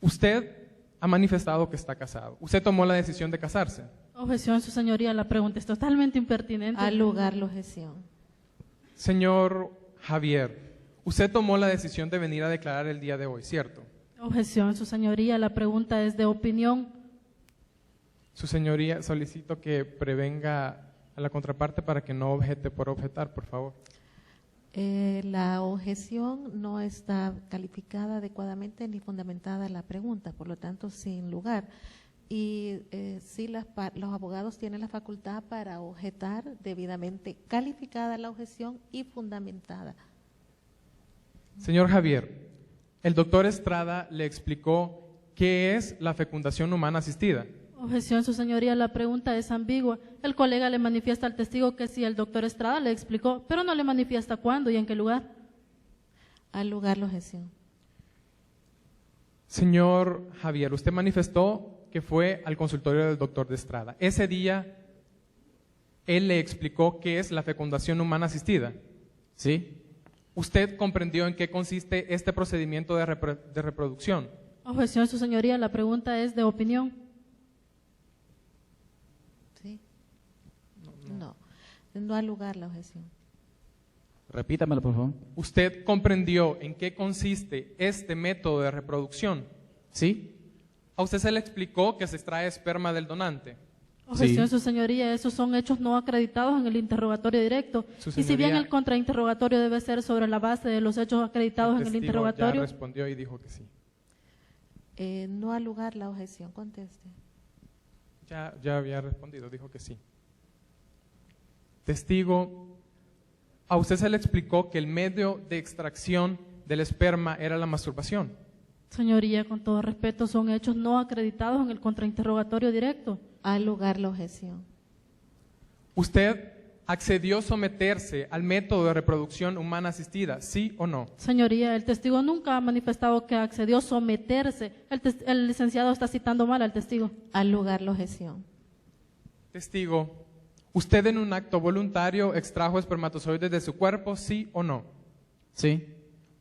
Speaker 7: Usted ha manifestado que está casado. Usted tomó la decisión de casarse.
Speaker 5: Objeción, su señoría, la pregunta es totalmente impertinente.
Speaker 3: Al lugar la objeción.
Speaker 7: Señor Javier, usted tomó la decisión de venir a declarar el día de hoy, ¿cierto?
Speaker 5: Objeción, su señoría, la pregunta es de opinión.
Speaker 7: Su señoría, solicito que prevenga a la contraparte para que no objete por objetar, por favor.
Speaker 3: La objeción no está calificada adecuadamente ni fundamentada en la pregunta, por lo tanto, sin lugar. Y sí, los abogados tienen la facultad para objetar debidamente calificada la objeción y fundamentada.
Speaker 7: Señor Javier, el doctor Estrada le explicó qué es la fecundación humana asistida.
Speaker 5: Objeción, su señoría, la pregunta es ambigua. El colega le manifiesta al testigo que sí, el doctor Estrada le explicó, pero no le manifiesta cuándo y en qué lugar.
Speaker 3: Al lugar la objeción.
Speaker 7: Señor Javier, usted manifestó que fue al consultorio del doctor Estrada. Ese día, él le explicó qué es la fecundación humana asistida.
Speaker 10: ¿Sí?
Speaker 7: ¿Usted comprendió en qué consiste este procedimiento de reproducción?
Speaker 5: Objeción, su señoría, la pregunta es de opinión.
Speaker 3: ¿Sí? No al lugar la objeción.
Speaker 10: Repítamelo, por favor.
Speaker 7: ¿Usted comprendió en qué consiste este método de reproducción?
Speaker 10: ¿Sí?
Speaker 7: ¿A usted se le explicó que se extrae esperma del donante?
Speaker 5: Objeción,
Speaker 10: Sí.
Speaker 5: su señoría, esos son hechos no acreditados en el interrogatorio directo.
Speaker 7: Su
Speaker 5: Y si bien
Speaker 7: señoría-
Speaker 5: el contrainterrogatorio debe ser sobre la base de los hechos acreditados en el
Speaker 7: testigo
Speaker 5: interrogatorio.
Speaker 7: ya respondió y dijo que sí.
Speaker 3: No al lugar la objeción, conteste.
Speaker 7: Ya había respondido, dijo que sí. Testigo, ¿a usted se le explicó que el medio de extracción del esperma era la masturbación?
Speaker 5: Señoría, con todo respeto, son hechos no acreditados en el contrainterrogatorio directo.
Speaker 3: Al lugar la objeción.
Speaker 7: ¿Usted accedió a someterse al método de reproducción humana asistida, sí o no?
Speaker 5: Señoría, el testigo nunca ha manifestado que accedió a someterse. El licenciado está citando mal al testigo.
Speaker 3: Al lugar la objeción.
Speaker 7: Testigo, ¿usted en un acto voluntario extrajo espermatozoides de su cuerpo, sí o no?
Speaker 10: ¿Sí?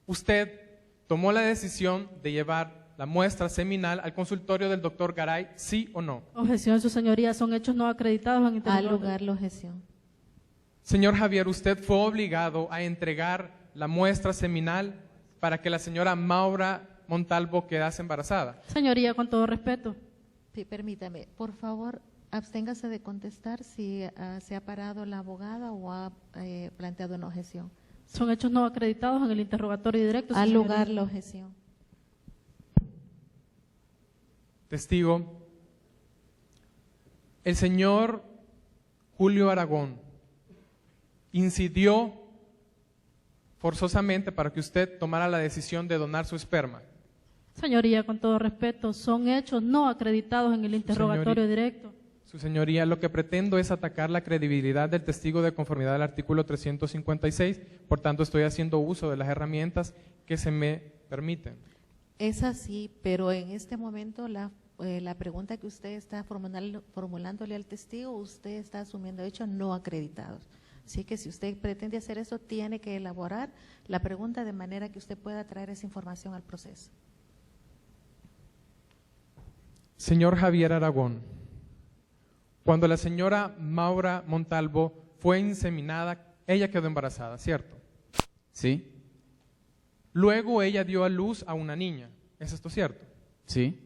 Speaker 7: ¿Usted tomó la decisión de llevar la muestra seminal al consultorio del doctor Garay, sí o no?
Speaker 5: Objeción, su señoría, son hechos no acreditados en el
Speaker 3: Al
Speaker 5: interrogatorio.
Speaker 3: lugar la objeción.
Speaker 7: Señor Javier, ¿usted fue obligado a entregar la muestra seminal para que la señora Maura Montalvo quedase embarazada?
Speaker 5: Señoría, con todo respeto.
Speaker 3: Sí, permítame, por favor, absténgase de contestar si se ha parado la abogada o ha planteado una objeción.
Speaker 5: Son hechos no acreditados en el interrogatorio directo. su
Speaker 3: Al
Speaker 5: señoría.
Speaker 3: lugar la objeción.
Speaker 7: Testigo, el señor Julio Aragón incidió forzosamente para que usted tomara la decisión de donar su esperma.
Speaker 5: Señoría, con todo respeto, son hechos no acreditados en el interrogatorio
Speaker 7: señoría-
Speaker 5: directo.
Speaker 7: Su señoría, lo que pretendo es atacar la credibilidad del testigo de conformidad al artículo 356, por tanto estoy haciendo uso de las herramientas que se me permiten.
Speaker 3: Es así, pero en este momento la pregunta que usted está formulándole al testigo, usted está asumiendo hechos no acreditados. Así que si usted pretende hacer eso, tiene que elaborar la pregunta de manera que usted pueda traer esa información al proceso.
Speaker 7: Señor Javier Aragón, cuando la señora Maura Montalvo fue inseminada, ella quedó embarazada, ¿cierto?
Speaker 10: ¿Sí?
Speaker 7: Luego ella dio a luz a una niña, ¿es esto cierto?
Speaker 10: ¿Sí?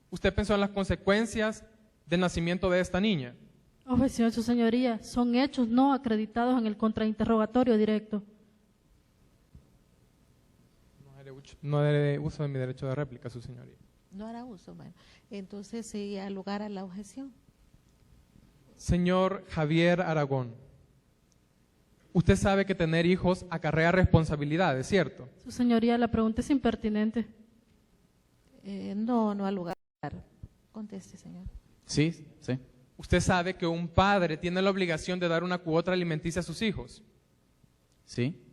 Speaker 7: ¿Usted pensó en las consecuencias del nacimiento de esta niña?
Speaker 5: Objeción, su señoría, son hechos no acreditados en el contrainterrogatorio directo.
Speaker 7: No haré uso de mi derecho de réplica, su señoría.
Speaker 3: No hará uso, bueno. Entonces sigue lugar a la objeción.
Speaker 7: Señor Javier Aragón, usted sabe que tener hijos acarrea responsabilidades, ¿cierto?
Speaker 5: Su señoría, la pregunta es impertinente.
Speaker 3: No al lugar. Conteste, señor.
Speaker 10: Sí, sí.
Speaker 7: Usted sabe que un padre tiene la obligación de dar una cuota alimenticia a sus hijos.
Speaker 10: Sí.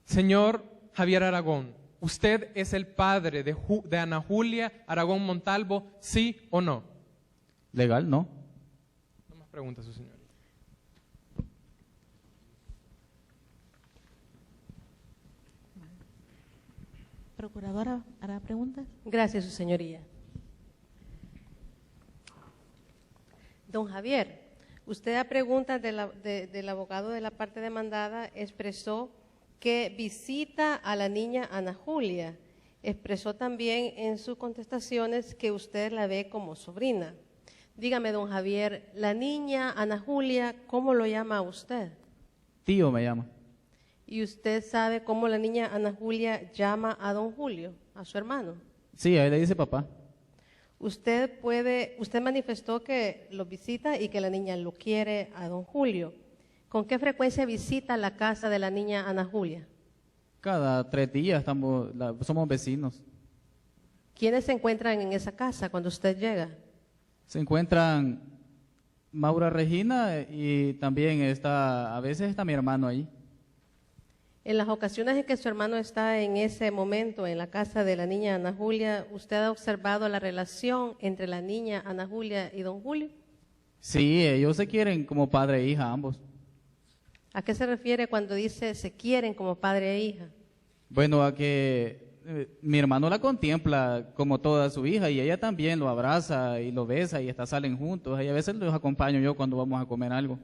Speaker 7: Señor Javier Aragón, ¿usted es el padre de Ana Julia Aragón Montalvo, sí o no?
Speaker 10: Legal, no.
Speaker 7: No más preguntas, su señoría.
Speaker 3: Procuradora, ¿hará preguntas?
Speaker 8: Gracias, su señoría. Don Javier, usted a preguntas del abogado de la parte demandada expresó que visita a la niña Ana Julia. Expresó también en sus contestaciones que usted la ve como sobrina. Dígame, don Javier, la niña Ana Julia, ¿cómo lo llama a usted?
Speaker 10: Tío me llama.
Speaker 8: ¿Y usted sabe cómo la niña Ana Julia llama a don Julio, a su hermano?
Speaker 10: Sí, a él le dice papá.
Speaker 8: Usted manifestó que lo visita y que la niña lo quiere a don Julio. ¿Con qué frecuencia visita la casa de la niña Ana Julia?
Speaker 10: Cada 3 días somos vecinos.
Speaker 8: ¿Quiénes se encuentran en esa casa cuando usted llega?
Speaker 10: Se encuentran Maura Regina y también a veces está mi hermano ahí.
Speaker 8: En las ocasiones en que su hermano está en ese momento en la casa de la niña Ana Julia, ¿usted ha observado la relación entre la niña Ana Julia y don Julio?
Speaker 10: Sí, ellos se quieren como padre e hija ambos.
Speaker 8: ¿A qué se refiere cuando dice se quieren como padre e hija?
Speaker 10: Bueno, a que mi hermano la contempla como toda su hija y ella también lo abraza y lo besa y hasta salen juntos. Y a veces los acompaño yo cuando vamos a comer algo.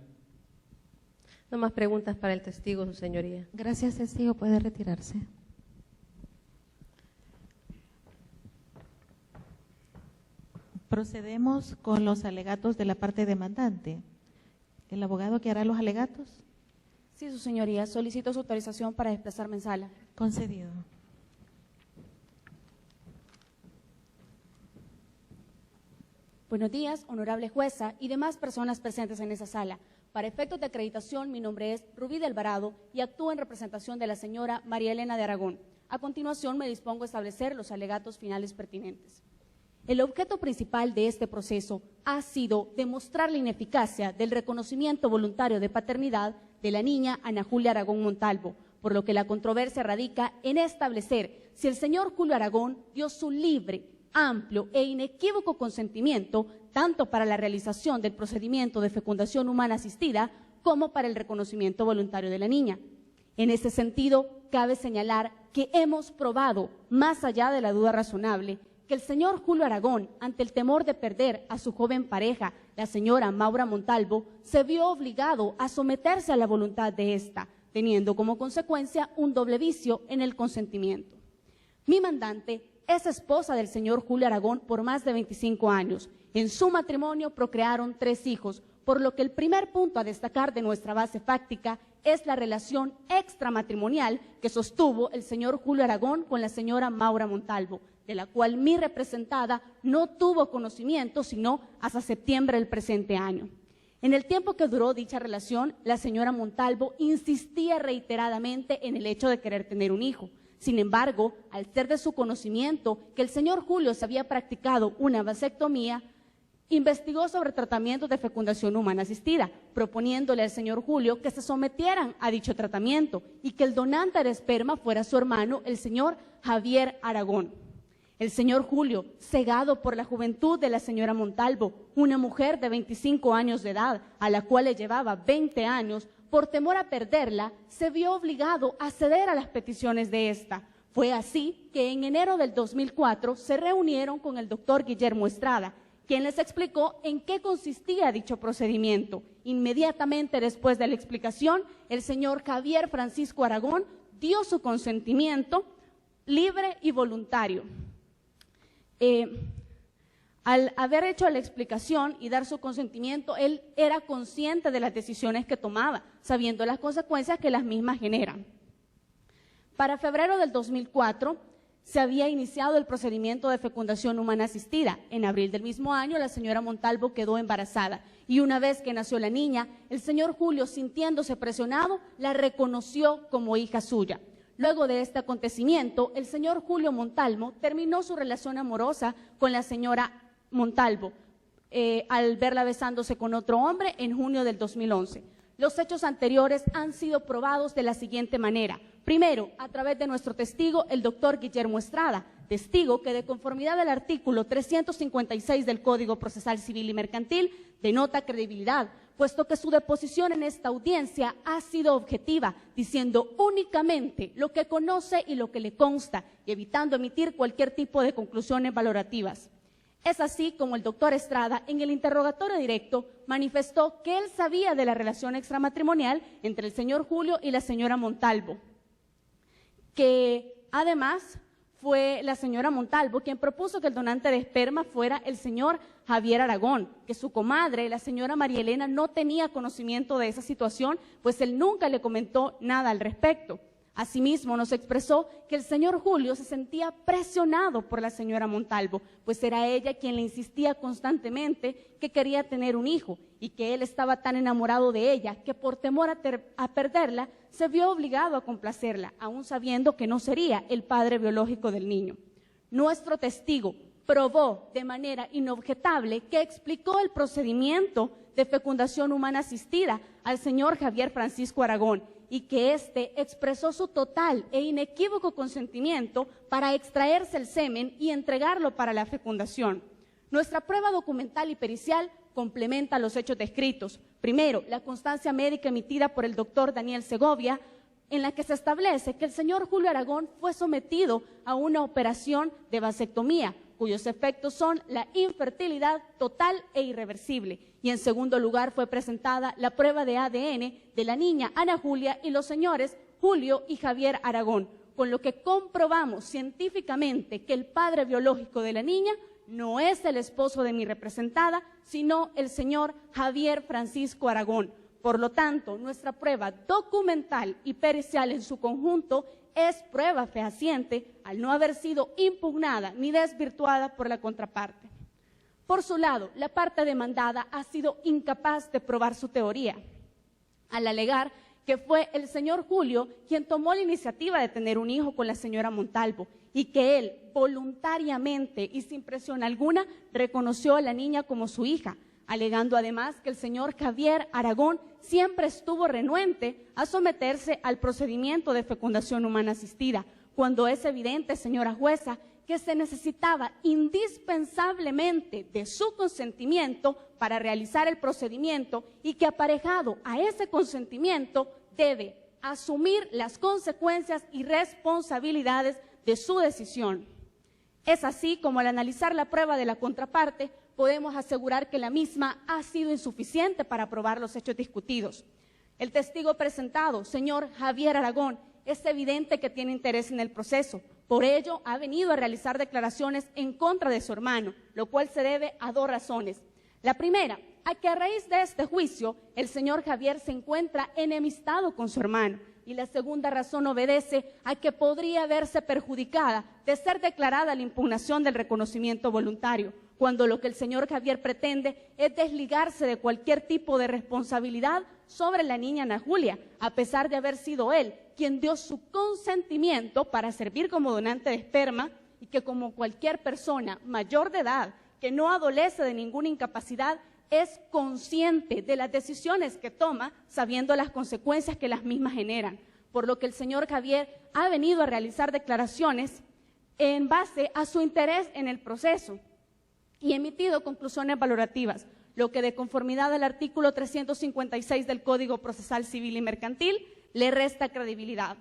Speaker 8: No más preguntas para el testigo, su señoría.
Speaker 3: Gracias, testigo. Puede retirarse. Procedemos con los alegatos de la parte demandante. ¿El abogado que hará los alegatos?
Speaker 4: Sí, su señoría. Solicito su autorización para desplazarme en sala.
Speaker 3: Concedido.
Speaker 4: Buenos días, honorable jueza y demás personas presentes en esa sala. Para efectos de acreditación, mi nombre es Rubí de Alvarado y actúo en representación de la señora María Elena de Aragón. A continuación, me dispongo a establecer los alegatos finales pertinentes. El objeto principal de este proceso ha sido demostrar la ineficacia del reconocimiento voluntario de paternidad de la niña Ana Julia Aragón Montalvo, por lo que la controversia radica en establecer si el señor Julio Aragón dio su libre, amplio e inequívoco consentimiento tanto para la realización del procedimiento de fecundación humana asistida como para el reconocimiento voluntario de la niña. En este sentido, cabe señalar que hemos probado, más allá de la duda razonable, que el señor Julio Aragón, ante el temor de perder a su joven pareja, la señora Maura Montalvo, se vio obligado a someterse a la voluntad de ésta, teniendo como consecuencia un doble vicio en el consentimiento. Mi mandante es esposa del señor Julio Aragón por más de 25 años. En su matrimonio procrearon 3 hijos, por lo que el primer punto a destacar de nuestra base fáctica es la relación extramatrimonial que sostuvo el señor Julio Aragón con la señora Maura Montalvo, de la cual mi representada no tuvo conocimiento sino hasta septiembre del presente año. En el tiempo que duró dicha relación, la señora Montalvo insistía reiteradamente en el hecho de querer tener un hijo. Sin embargo, al ser de su conocimiento que el señor Julio se había practicado una vasectomía, investigó sobre tratamientos de fecundación humana asistida, proponiéndole al señor Julio que se sometieran a dicho tratamiento y que el donante de esperma fuera su hermano, el señor Javier Aragón. El señor Julio, cegado por la juventud de la señora Montalvo, una mujer de 25 años de edad, a la cual le llevaba 20 años, por temor a perderla, se vio obligado a ceder a las peticiones de esta. Fue así que en enero del 2004 se reunieron con el doctor Guillermo Estrada, quien les explicó en qué consistía dicho procedimiento. Inmediatamente después de la explicación, el señor Javier Francisco Aragón dio su consentimiento libre y voluntario. Al haber hecho la explicación y dar su consentimiento, él era consciente de las decisiones que tomaba, sabiendo las consecuencias que las mismas generan. Para febrero del 2004,
Speaker 11: se había iniciado el procedimiento de fecundación humana asistida. En abril del mismo año, la señora Montalvo quedó embarazada y una vez que nació la niña, el señor Julio, sintiéndose presionado, la reconoció como hija suya. Luego de este acontecimiento, el señor Julio Montalvo terminó su relación amorosa con la señora Montalvo, al verla besándose con otro hombre en junio del 2011. Los hechos anteriores han sido probados de la siguiente manera. Primero, a través de nuestro testigo, el doctor Guillermo Estrada, testigo que de conformidad al artículo 356 del Código Procesal Civil y Mercantil denota credibilidad, puesto que su deposición en esta audiencia ha sido objetiva, diciendo únicamente lo que conoce y lo que le consta, y evitando emitir cualquier tipo de conclusiones valorativas. Es así como el doctor Estrada, en el interrogatorio directo, manifestó que él sabía de la relación extramatrimonial entre el señor Julio y la señora Montalvo, que además fue la señora Montalvo quien propuso que el donante de esperma fuera el señor Javier Aragón, que su comadre, la señora María Elena, no tenía conocimiento de esa situación, pues él nunca le comentó nada al respecto. Asimismo, nos expresó que el señor Julio se sentía presionado por la señora Montalvo, pues era ella quien le insistía constantemente que quería tener un hijo y que él estaba tan enamorado de ella que por temor a perderla se vio obligado a complacerla, aún sabiendo que no sería el padre biológico del niño. Nuestro testigo probó de manera inobjetable que explicó el procedimiento de fecundación humana asistida al señor Javier Francisco Aragón y que éste expresó su total e inequívoco consentimiento para extraerse el semen y entregarlo para la fecundación. Nuestra prueba documental y pericial complementa los hechos descritos. Primero, la constancia médica emitida por el doctor Daniel Segovia, en la que se establece que el señor Julio Aragón fue sometido a una operación de vasectomía, cuyos efectos son la infertilidad total e irreversible. Y en segundo lugar fue presentada la prueba de ADN de la niña Ana Julia y los señores Julio y Javier Aragón, con lo que comprobamos científicamente que el padre biológico de la niña no es el esposo de mi representada, sino el señor Javier Francisco Aragón. Por lo tanto, nuestra prueba documental y pericial en su conjunto es prueba fehaciente al no haber sido impugnada ni desvirtuada por la contraparte. Por su lado, la parte demandada ha sido incapaz de probar su teoría, al alegar que fue el señor Julio quien tomó la iniciativa de tener un hijo con la señora Montalvo y que él voluntariamente y sin presión alguna reconoció a la niña como su hija, alegando además que el señor Javier Aragón siempre estuvo renuente a someterse al procedimiento de fecundación humana asistida, cuando es evidente, señora jueza, que se necesitaba indispensablemente de su consentimiento para realizar el procedimiento y que aparejado a ese consentimiento debe asumir las consecuencias y responsabilidades de su decisión. Es así como al analizar la prueba de la contraparte podemos asegurar que la misma ha sido insuficiente para probar los hechos discutidos. El testigo presentado, señor Javier Aragón, es evidente que tiene interés en el proceso. Por ello, ha venido a realizar declaraciones en contra de su hermano, lo cual se debe a dos razones. La primera, a que a raíz de este juicio, el señor Javier se encuentra enemistado con su hermano. Y la segunda razón obedece a que podría verse perjudicada de ser declarada la impugnación del reconocimiento voluntario, cuando lo que el señor Javier pretende es desligarse de cualquier tipo de responsabilidad sobre la niña Ana Julia, a pesar de haber sido él quien dio su consentimiento para servir como donante de esperma y que como cualquier persona mayor de edad que no adolece de ninguna incapacidad es consciente de las decisiones que toma, sabiendo las consecuencias que las mismas generan. Por lo que el señor Javier ha venido a realizar declaraciones en base a su interés en el proceso y emitido conclusiones valorativas, lo que de conformidad al artículo 356 del Código Procesal Civil y Mercantil le resta credibilidad.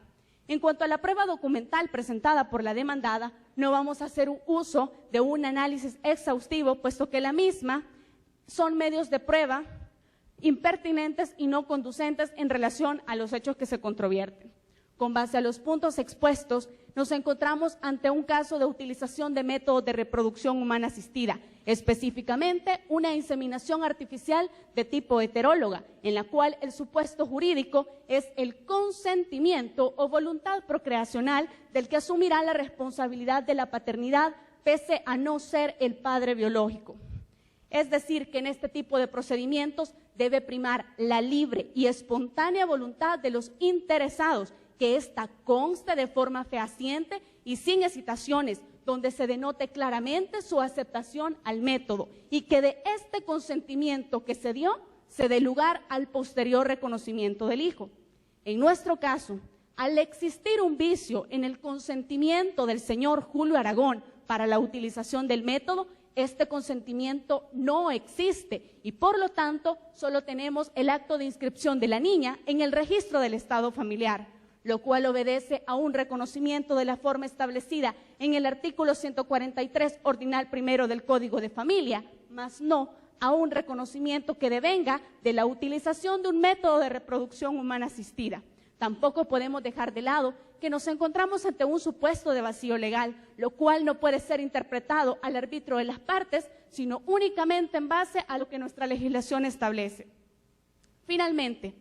Speaker 11: En cuanto a la prueba documental presentada por la demandada, no vamos a hacer uso de un análisis exhaustivo, puesto que la misma son medios de prueba impertinentes y no conducentes en relación a los hechos que se controvierten. Con base a los puntos expuestos, nos encontramos ante un caso de utilización de métodos de reproducción humana asistida, específicamente una inseminación artificial de tipo heteróloga, en la cual el supuesto jurídico es el consentimiento o voluntad procreacional del que asumirá la responsabilidad de la paternidad pese a no ser el padre biológico. Es decir, que en este tipo de procedimientos debe primar la libre y espontánea voluntad de los interesados, que ésta conste de forma fehaciente y sin hesitaciones, donde se denote claramente su aceptación al método y que de este consentimiento que se dio se dé lugar al posterior reconocimiento del hijo. En nuestro caso, al existir un vicio en el consentimiento del señor Julio Aragón para la utilización del método, este consentimiento no existe y por lo tanto solo tenemos el acto de inscripción de la niña en el registro del estado familiar, lo cual obedece a un reconocimiento de la forma establecida en el artículo 143 ordinal primero del Código de Familia, mas no a un reconocimiento que devenga de la utilización de un método de reproducción humana asistida. Tampoco podemos dejar de lado que nos encontramos ante un supuesto de vacío legal, lo cual no puede ser interpretado al arbitrio de las partes, sino únicamente en base a lo que nuestra legislación establece. Finalmente,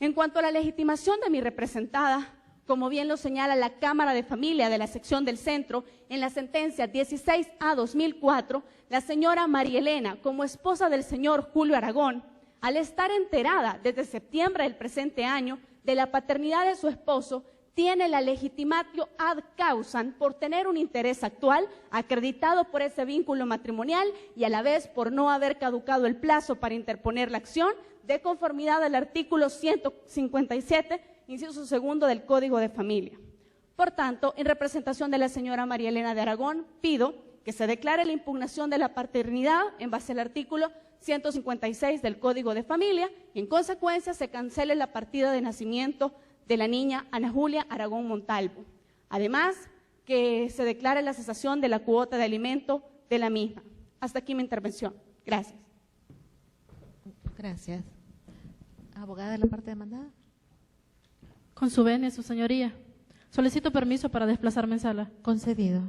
Speaker 11: en cuanto a la legitimación de mi representada, como bien lo señala la Cámara de Familia de la sección del Centro, en la sentencia 16A/2004, la señora María Elena, como esposa del señor Julio Aragón, al estar enterada desde septiembre del presente año de la paternidad de su esposo, tiene la legitimatio ad causam por tener un interés actual acreditado por ese vínculo matrimonial y a la vez por no haber caducado el plazo para interponer la acción de conformidad al artículo 157, inciso segundo del Código de Familia. Por tanto, en representación de la señora María Elena de Aragón, pido que se declare la impugnación de la paternidad en base al artículo 156 del Código de Familia y en consecuencia se cancele la partida de nacimiento de la niña Ana Julia Aragón Montalvo. Además, que se declare la cesación de la cuota de alimento de la misma. Hasta aquí mi intervención. Gracias.
Speaker 12: Gracias. Abogada de la parte demandada.
Speaker 5: Con su venia, su señoría. Solicito permiso para desplazarme en sala.
Speaker 12: Concedido.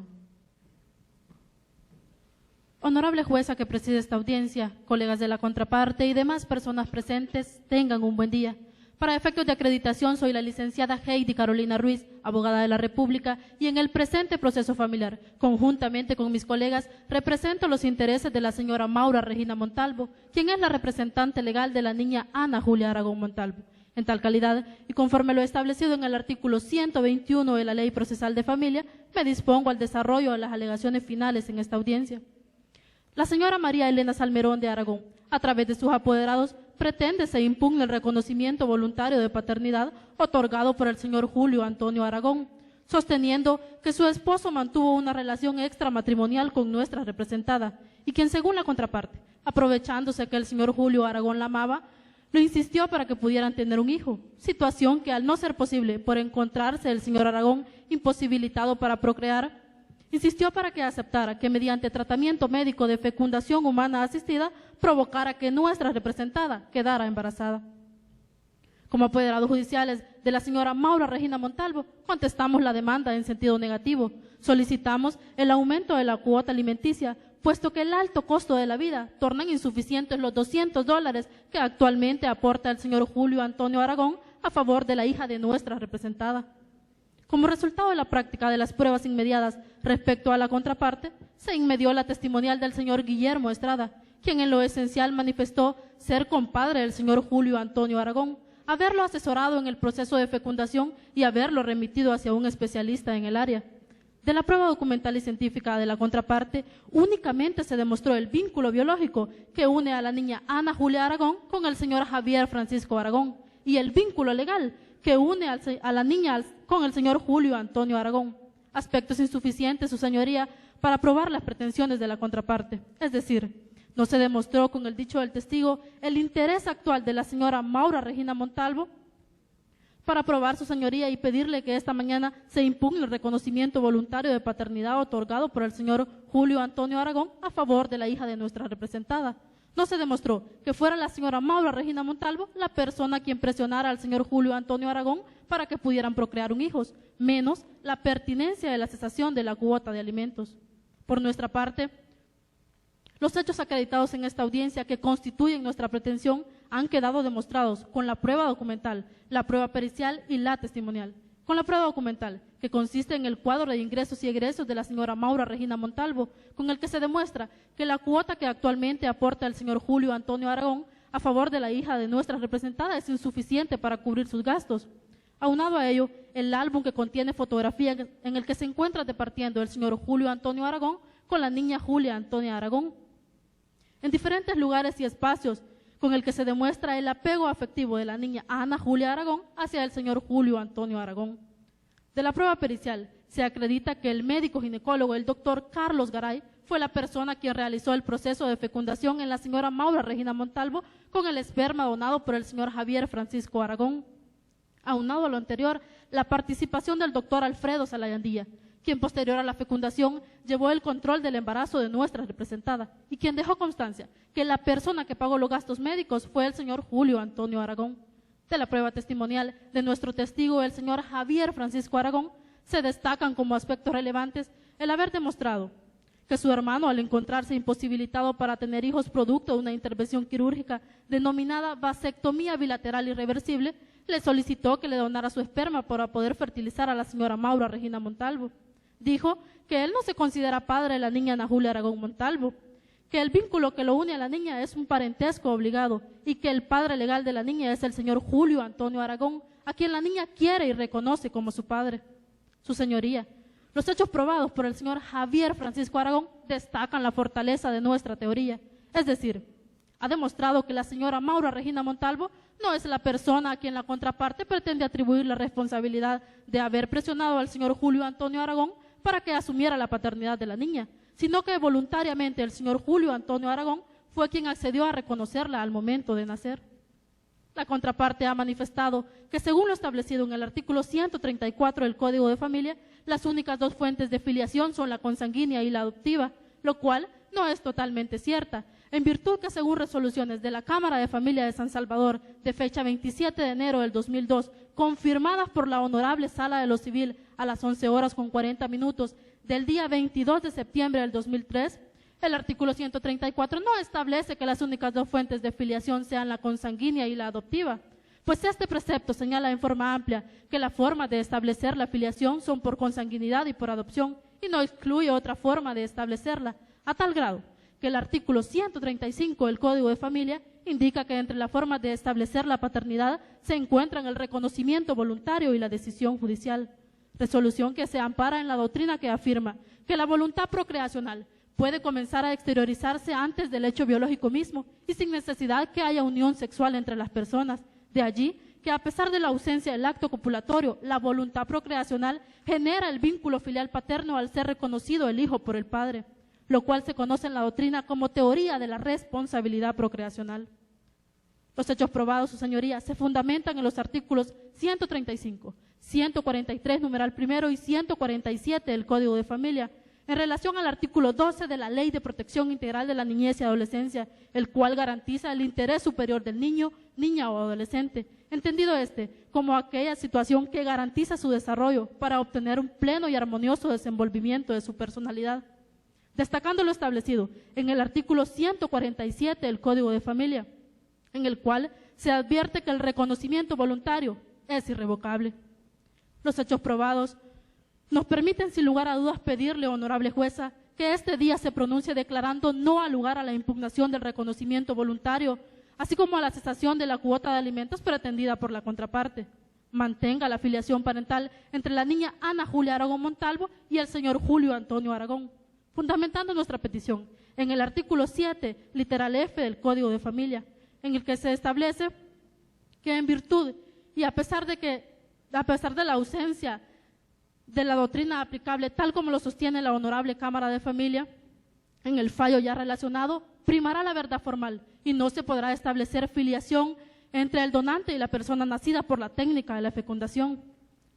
Speaker 5: Honorable jueza que preside esta audiencia, colegas de la contraparte y demás personas presentes, tengan un buen día. Para efectos de acreditación, soy la licenciada Heidi Carolina Ruiz, abogada de la República, y en el presente proceso familiar, conjuntamente con mis colegas, represento los intereses de la señora Maura Regina Montalvo, quien es la representante legal de la niña Ana Julia Aragón Montalvo. En tal calidad, y conforme lo establecido en el artículo 121 de la Ley Procesal de Familia, me dispongo al desarrollo de las alegaciones finales en esta audiencia. La señora María Elena Salmerón de Aragón, a través de sus apoderados, pretende se impugne el reconocimiento voluntario de paternidad otorgado por el señor Julio Antonio Aragón, sosteniendo que su esposo mantuvo una relación extramatrimonial con nuestra representada y quien, según la contraparte, aprovechándose que el señor Julio Aragón la amaba, lo insistió para que pudieran tener un hijo, situación que al no ser posible por encontrarse el señor Aragón imposibilitado para procrear, insistió para que aceptara que mediante tratamiento médico de fecundación humana asistida provocara que nuestra representada quedara embarazada. Como apoderados judiciales de la señora Maura Regina Montalvo, contestamos la demanda en sentido negativo. Solicitamos el aumento de la cuota alimenticia, puesto que el alto costo de la vida tornan insuficientes los $200 que actualmente aporta el señor Julio Antonio Aragón a favor de la hija de nuestra representada. Como resultado de la práctica de las pruebas inmediatas respecto a la contraparte, se inmedió la testimonial del señor Guillermo Estrada, quien en lo esencial manifestó ser compadre del señor Julio Antonio Aragón, haberlo asesorado en el proceso de fecundación y haberlo remitido hacia un especialista en el área. De la prueba documental y científica de la contraparte, únicamente se demostró el vínculo biológico que une a la niña Ana Julia Aragón con el señor Javier Francisco Aragón y el vínculo legal que une a la niña con el señor Julio Antonio Aragón. Aspectos insuficientes, su señoría, para probar las pretensiones de la contraparte. Es decir, no se demostró con el dicho del testigo el interés actual de la señora Maura Regina Montalvo para probar su señoría y pedirle que esta mañana se impugne el reconocimiento voluntario de paternidad otorgado por el señor Julio Antonio Aragón a favor de la hija de nuestra representada. No se demostró que fuera la señora Maura Regina Montalvo la persona quien presionara al señor Julio Antonio Aragón para que pudieran procrear un hijo, menos la pertinencia de la cesación de la cuota de alimentos. Por nuestra parte, Los hechos acreditados en esta audiencia que constituyen nuestra pretensión han quedado demostrados con la prueba documental, la prueba pericial y la testimonial. Con la prueba documental, que consiste en el cuadro de ingresos y egresos de la señora Maura Regina Montalvo, con el que se demuestra que la cuota que actualmente aporta el señor Julio Antonio Aragón a favor de la hija de nuestra representada es insuficiente para cubrir sus gastos. Aunado a ello, el álbum que contiene fotografías en el que se encuentra departiendo el señor Julio Antonio Aragón con la niña Julia Antonia Aragón, en diferentes lugares y espacios, con el que se demuestra el apego afectivo de la niña Ana Julia Aragón hacia el señor Julio Antonio Aragón. De la prueba pericial se acredita que el médico ginecólogo, el doctor Carlos Garay, fue la persona quien realizó el proceso de fecundación en la señora Maura Regina Montalvo con el esperma donado por el señor Javier Francisco Aragón. Aunado a lo anterior, la participación del doctor Alfredo Salayandía, quien posterior a la fecundación llevó el control del embarazo de nuestra representada y quien dejó constancia que la persona que pagó los gastos médicos fue el señor Julio Antonio Aragón. De la prueba testimonial de nuestro testigo, el señor Javier Francisco Aragón, se destacan como aspectos relevantes el haber demostrado que su hermano, al encontrarse imposibilitado para tener hijos producto de una intervención quirúrgica denominada vasectomía bilateral irreversible, le solicitó que le donara su esperma para poder fertilizar a la señora Maura Regina Montalvo. Dijo que él no se considera padre de la niña Ana Julia Aragón Montalvo, que el vínculo que lo une a la niña es un parentesco obligado y que el padre legal de la niña es el señor Julio Antonio Aragón, a quien la niña quiere y reconoce como su padre. Su señoría, los hechos probados por el señor Javier Francisco Aragón destacan la fortaleza de nuestra teoría, es decir, ha demostrado que la señora Maura Regina Montalvo no es la persona a quien la contraparte pretende atribuir la responsabilidad de haber presionado al señor Julio Antonio Aragón para que asumiera la paternidad de la niña, sino que voluntariamente el señor Julio Antonio Aragón fue quien accedió a reconocerla al momento de nacer. La contraparte ha manifestado que según lo establecido en el artículo 134 del Código de Familia, las únicas dos fuentes de filiación son la consanguínea y la adoptiva, lo cual no es totalmente cierta, en virtud que según resoluciones de la Cámara de Familia de San Salvador de fecha 27 de enero del 2002, confirmadas por la Honorable Sala de lo Civil a las 11:40 del día 22 de septiembre del 2003, el artículo 134 no establece que las únicas dos fuentes de filiación sean la consanguínea y la adoptiva, pues este precepto señala en forma amplia que la forma de establecer la filiación son por consanguinidad y por adopción y no excluye otra forma de establecerla, a tal grado que el artículo 135 del Código de Familia indica que entre las formas de establecer la paternidad se encuentran el reconocimiento voluntario y la decisión judicial, resolución que se ampara en la doctrina que afirma que la voluntad procreacional puede comenzar a exteriorizarse antes del hecho biológico mismo y sin necesidad que haya unión sexual entre las personas. De allí que a pesar de la ausencia del acto copulatorio, la voluntad procreacional genera el vínculo filial paterno al ser reconocido el hijo por el padre, lo cual se conoce en la doctrina como teoría de la responsabilidad procreacional. Los hechos probados, su señoría, se fundamentan en los artículos 135, 143, numeral primero, y 147 del Código de Familia, en relación al artículo 12 de la Ley de Protección Integral de la Niñez y Adolescencia, el cual garantiza el interés superior del niño, niña o adolescente, entendido como aquella situación que garantiza su desarrollo para obtener un pleno y armonioso desenvolvimiento de su personalidad. Destacando lo establecido en el artículo 147 del Código de Familia, en el cual se advierte que el reconocimiento voluntario es irrevocable. Los hechos probados nos permiten sin lugar a dudas pedirle, honorable jueza, que este día se pronuncie declarando no al lugar a la impugnación del reconocimiento voluntario, así como a la cesación de la cuota de alimentos pretendida por la contraparte. Mantenga la filiación parental entre la niña Ana Julia Aragón Montalvo y el señor Julio Antonio Aragón, fundamentando nuestra petición en el artículo 7, literal F del Código de Familia, en el que se establece que en virtud y a pesar de la ausencia de la doctrina aplicable, tal como lo sostiene la Honorable Cámara de Familia, en el fallo ya relacionado, primará la verdad formal y no se podrá establecer filiación entre el donante y la persona nacida por la técnica de la fecundación.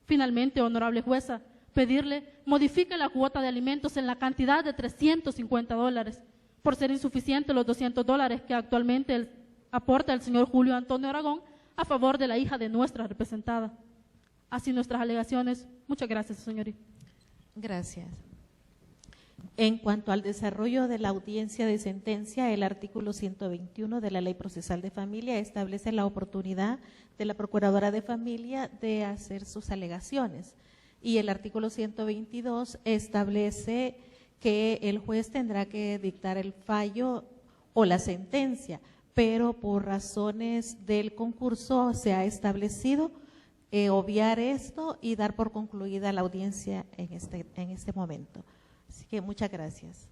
Speaker 5: Finalmente, honorable jueza, pedirle modifique la cuota de alimentos en la cantidad de $350, por ser insuficiente los $200 que actualmente aporta el señor Julio Antonio Aragón a favor de la hija de nuestra representada. Así nuestras alegaciones. Muchas gracias, señoría.
Speaker 12: Gracias.
Speaker 3: En cuanto al desarrollo de la audiencia de sentencia, el artículo 121 de la Ley Procesal de Familia establece la oportunidad de la Procuradora de Familia de hacer sus alegaciones. Y el artículo 122 establece que el juez tendrá que dictar el fallo o la sentencia, pero por razones del concurso se ha establecido obviar esto y dar por concluida la audiencia en este momento. Así que muchas gracias.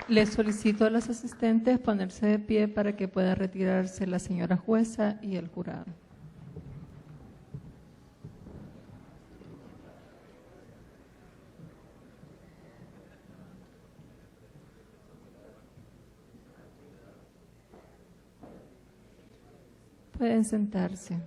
Speaker 2: Les solicito a los asistentes ponerse de pie para que pueda retirarse la señora jueza y el jurado. Pueden sentarse.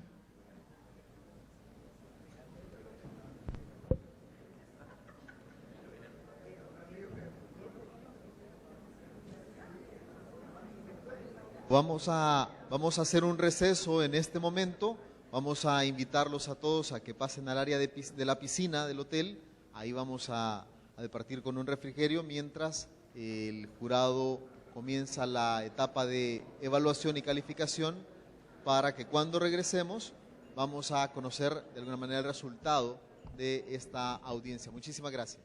Speaker 13: Vamos a hacer un receso en este momento. Vamos a invitarlos a todos a que pasen al área de la piscina del hotel. Ahí vamos a departir con un refrigerio mientras el jurado comienza la etapa de evaluación y calificación, para que cuando regresemos vamos a conocer de alguna manera el resultado de esta audiencia. Muchísimas gracias.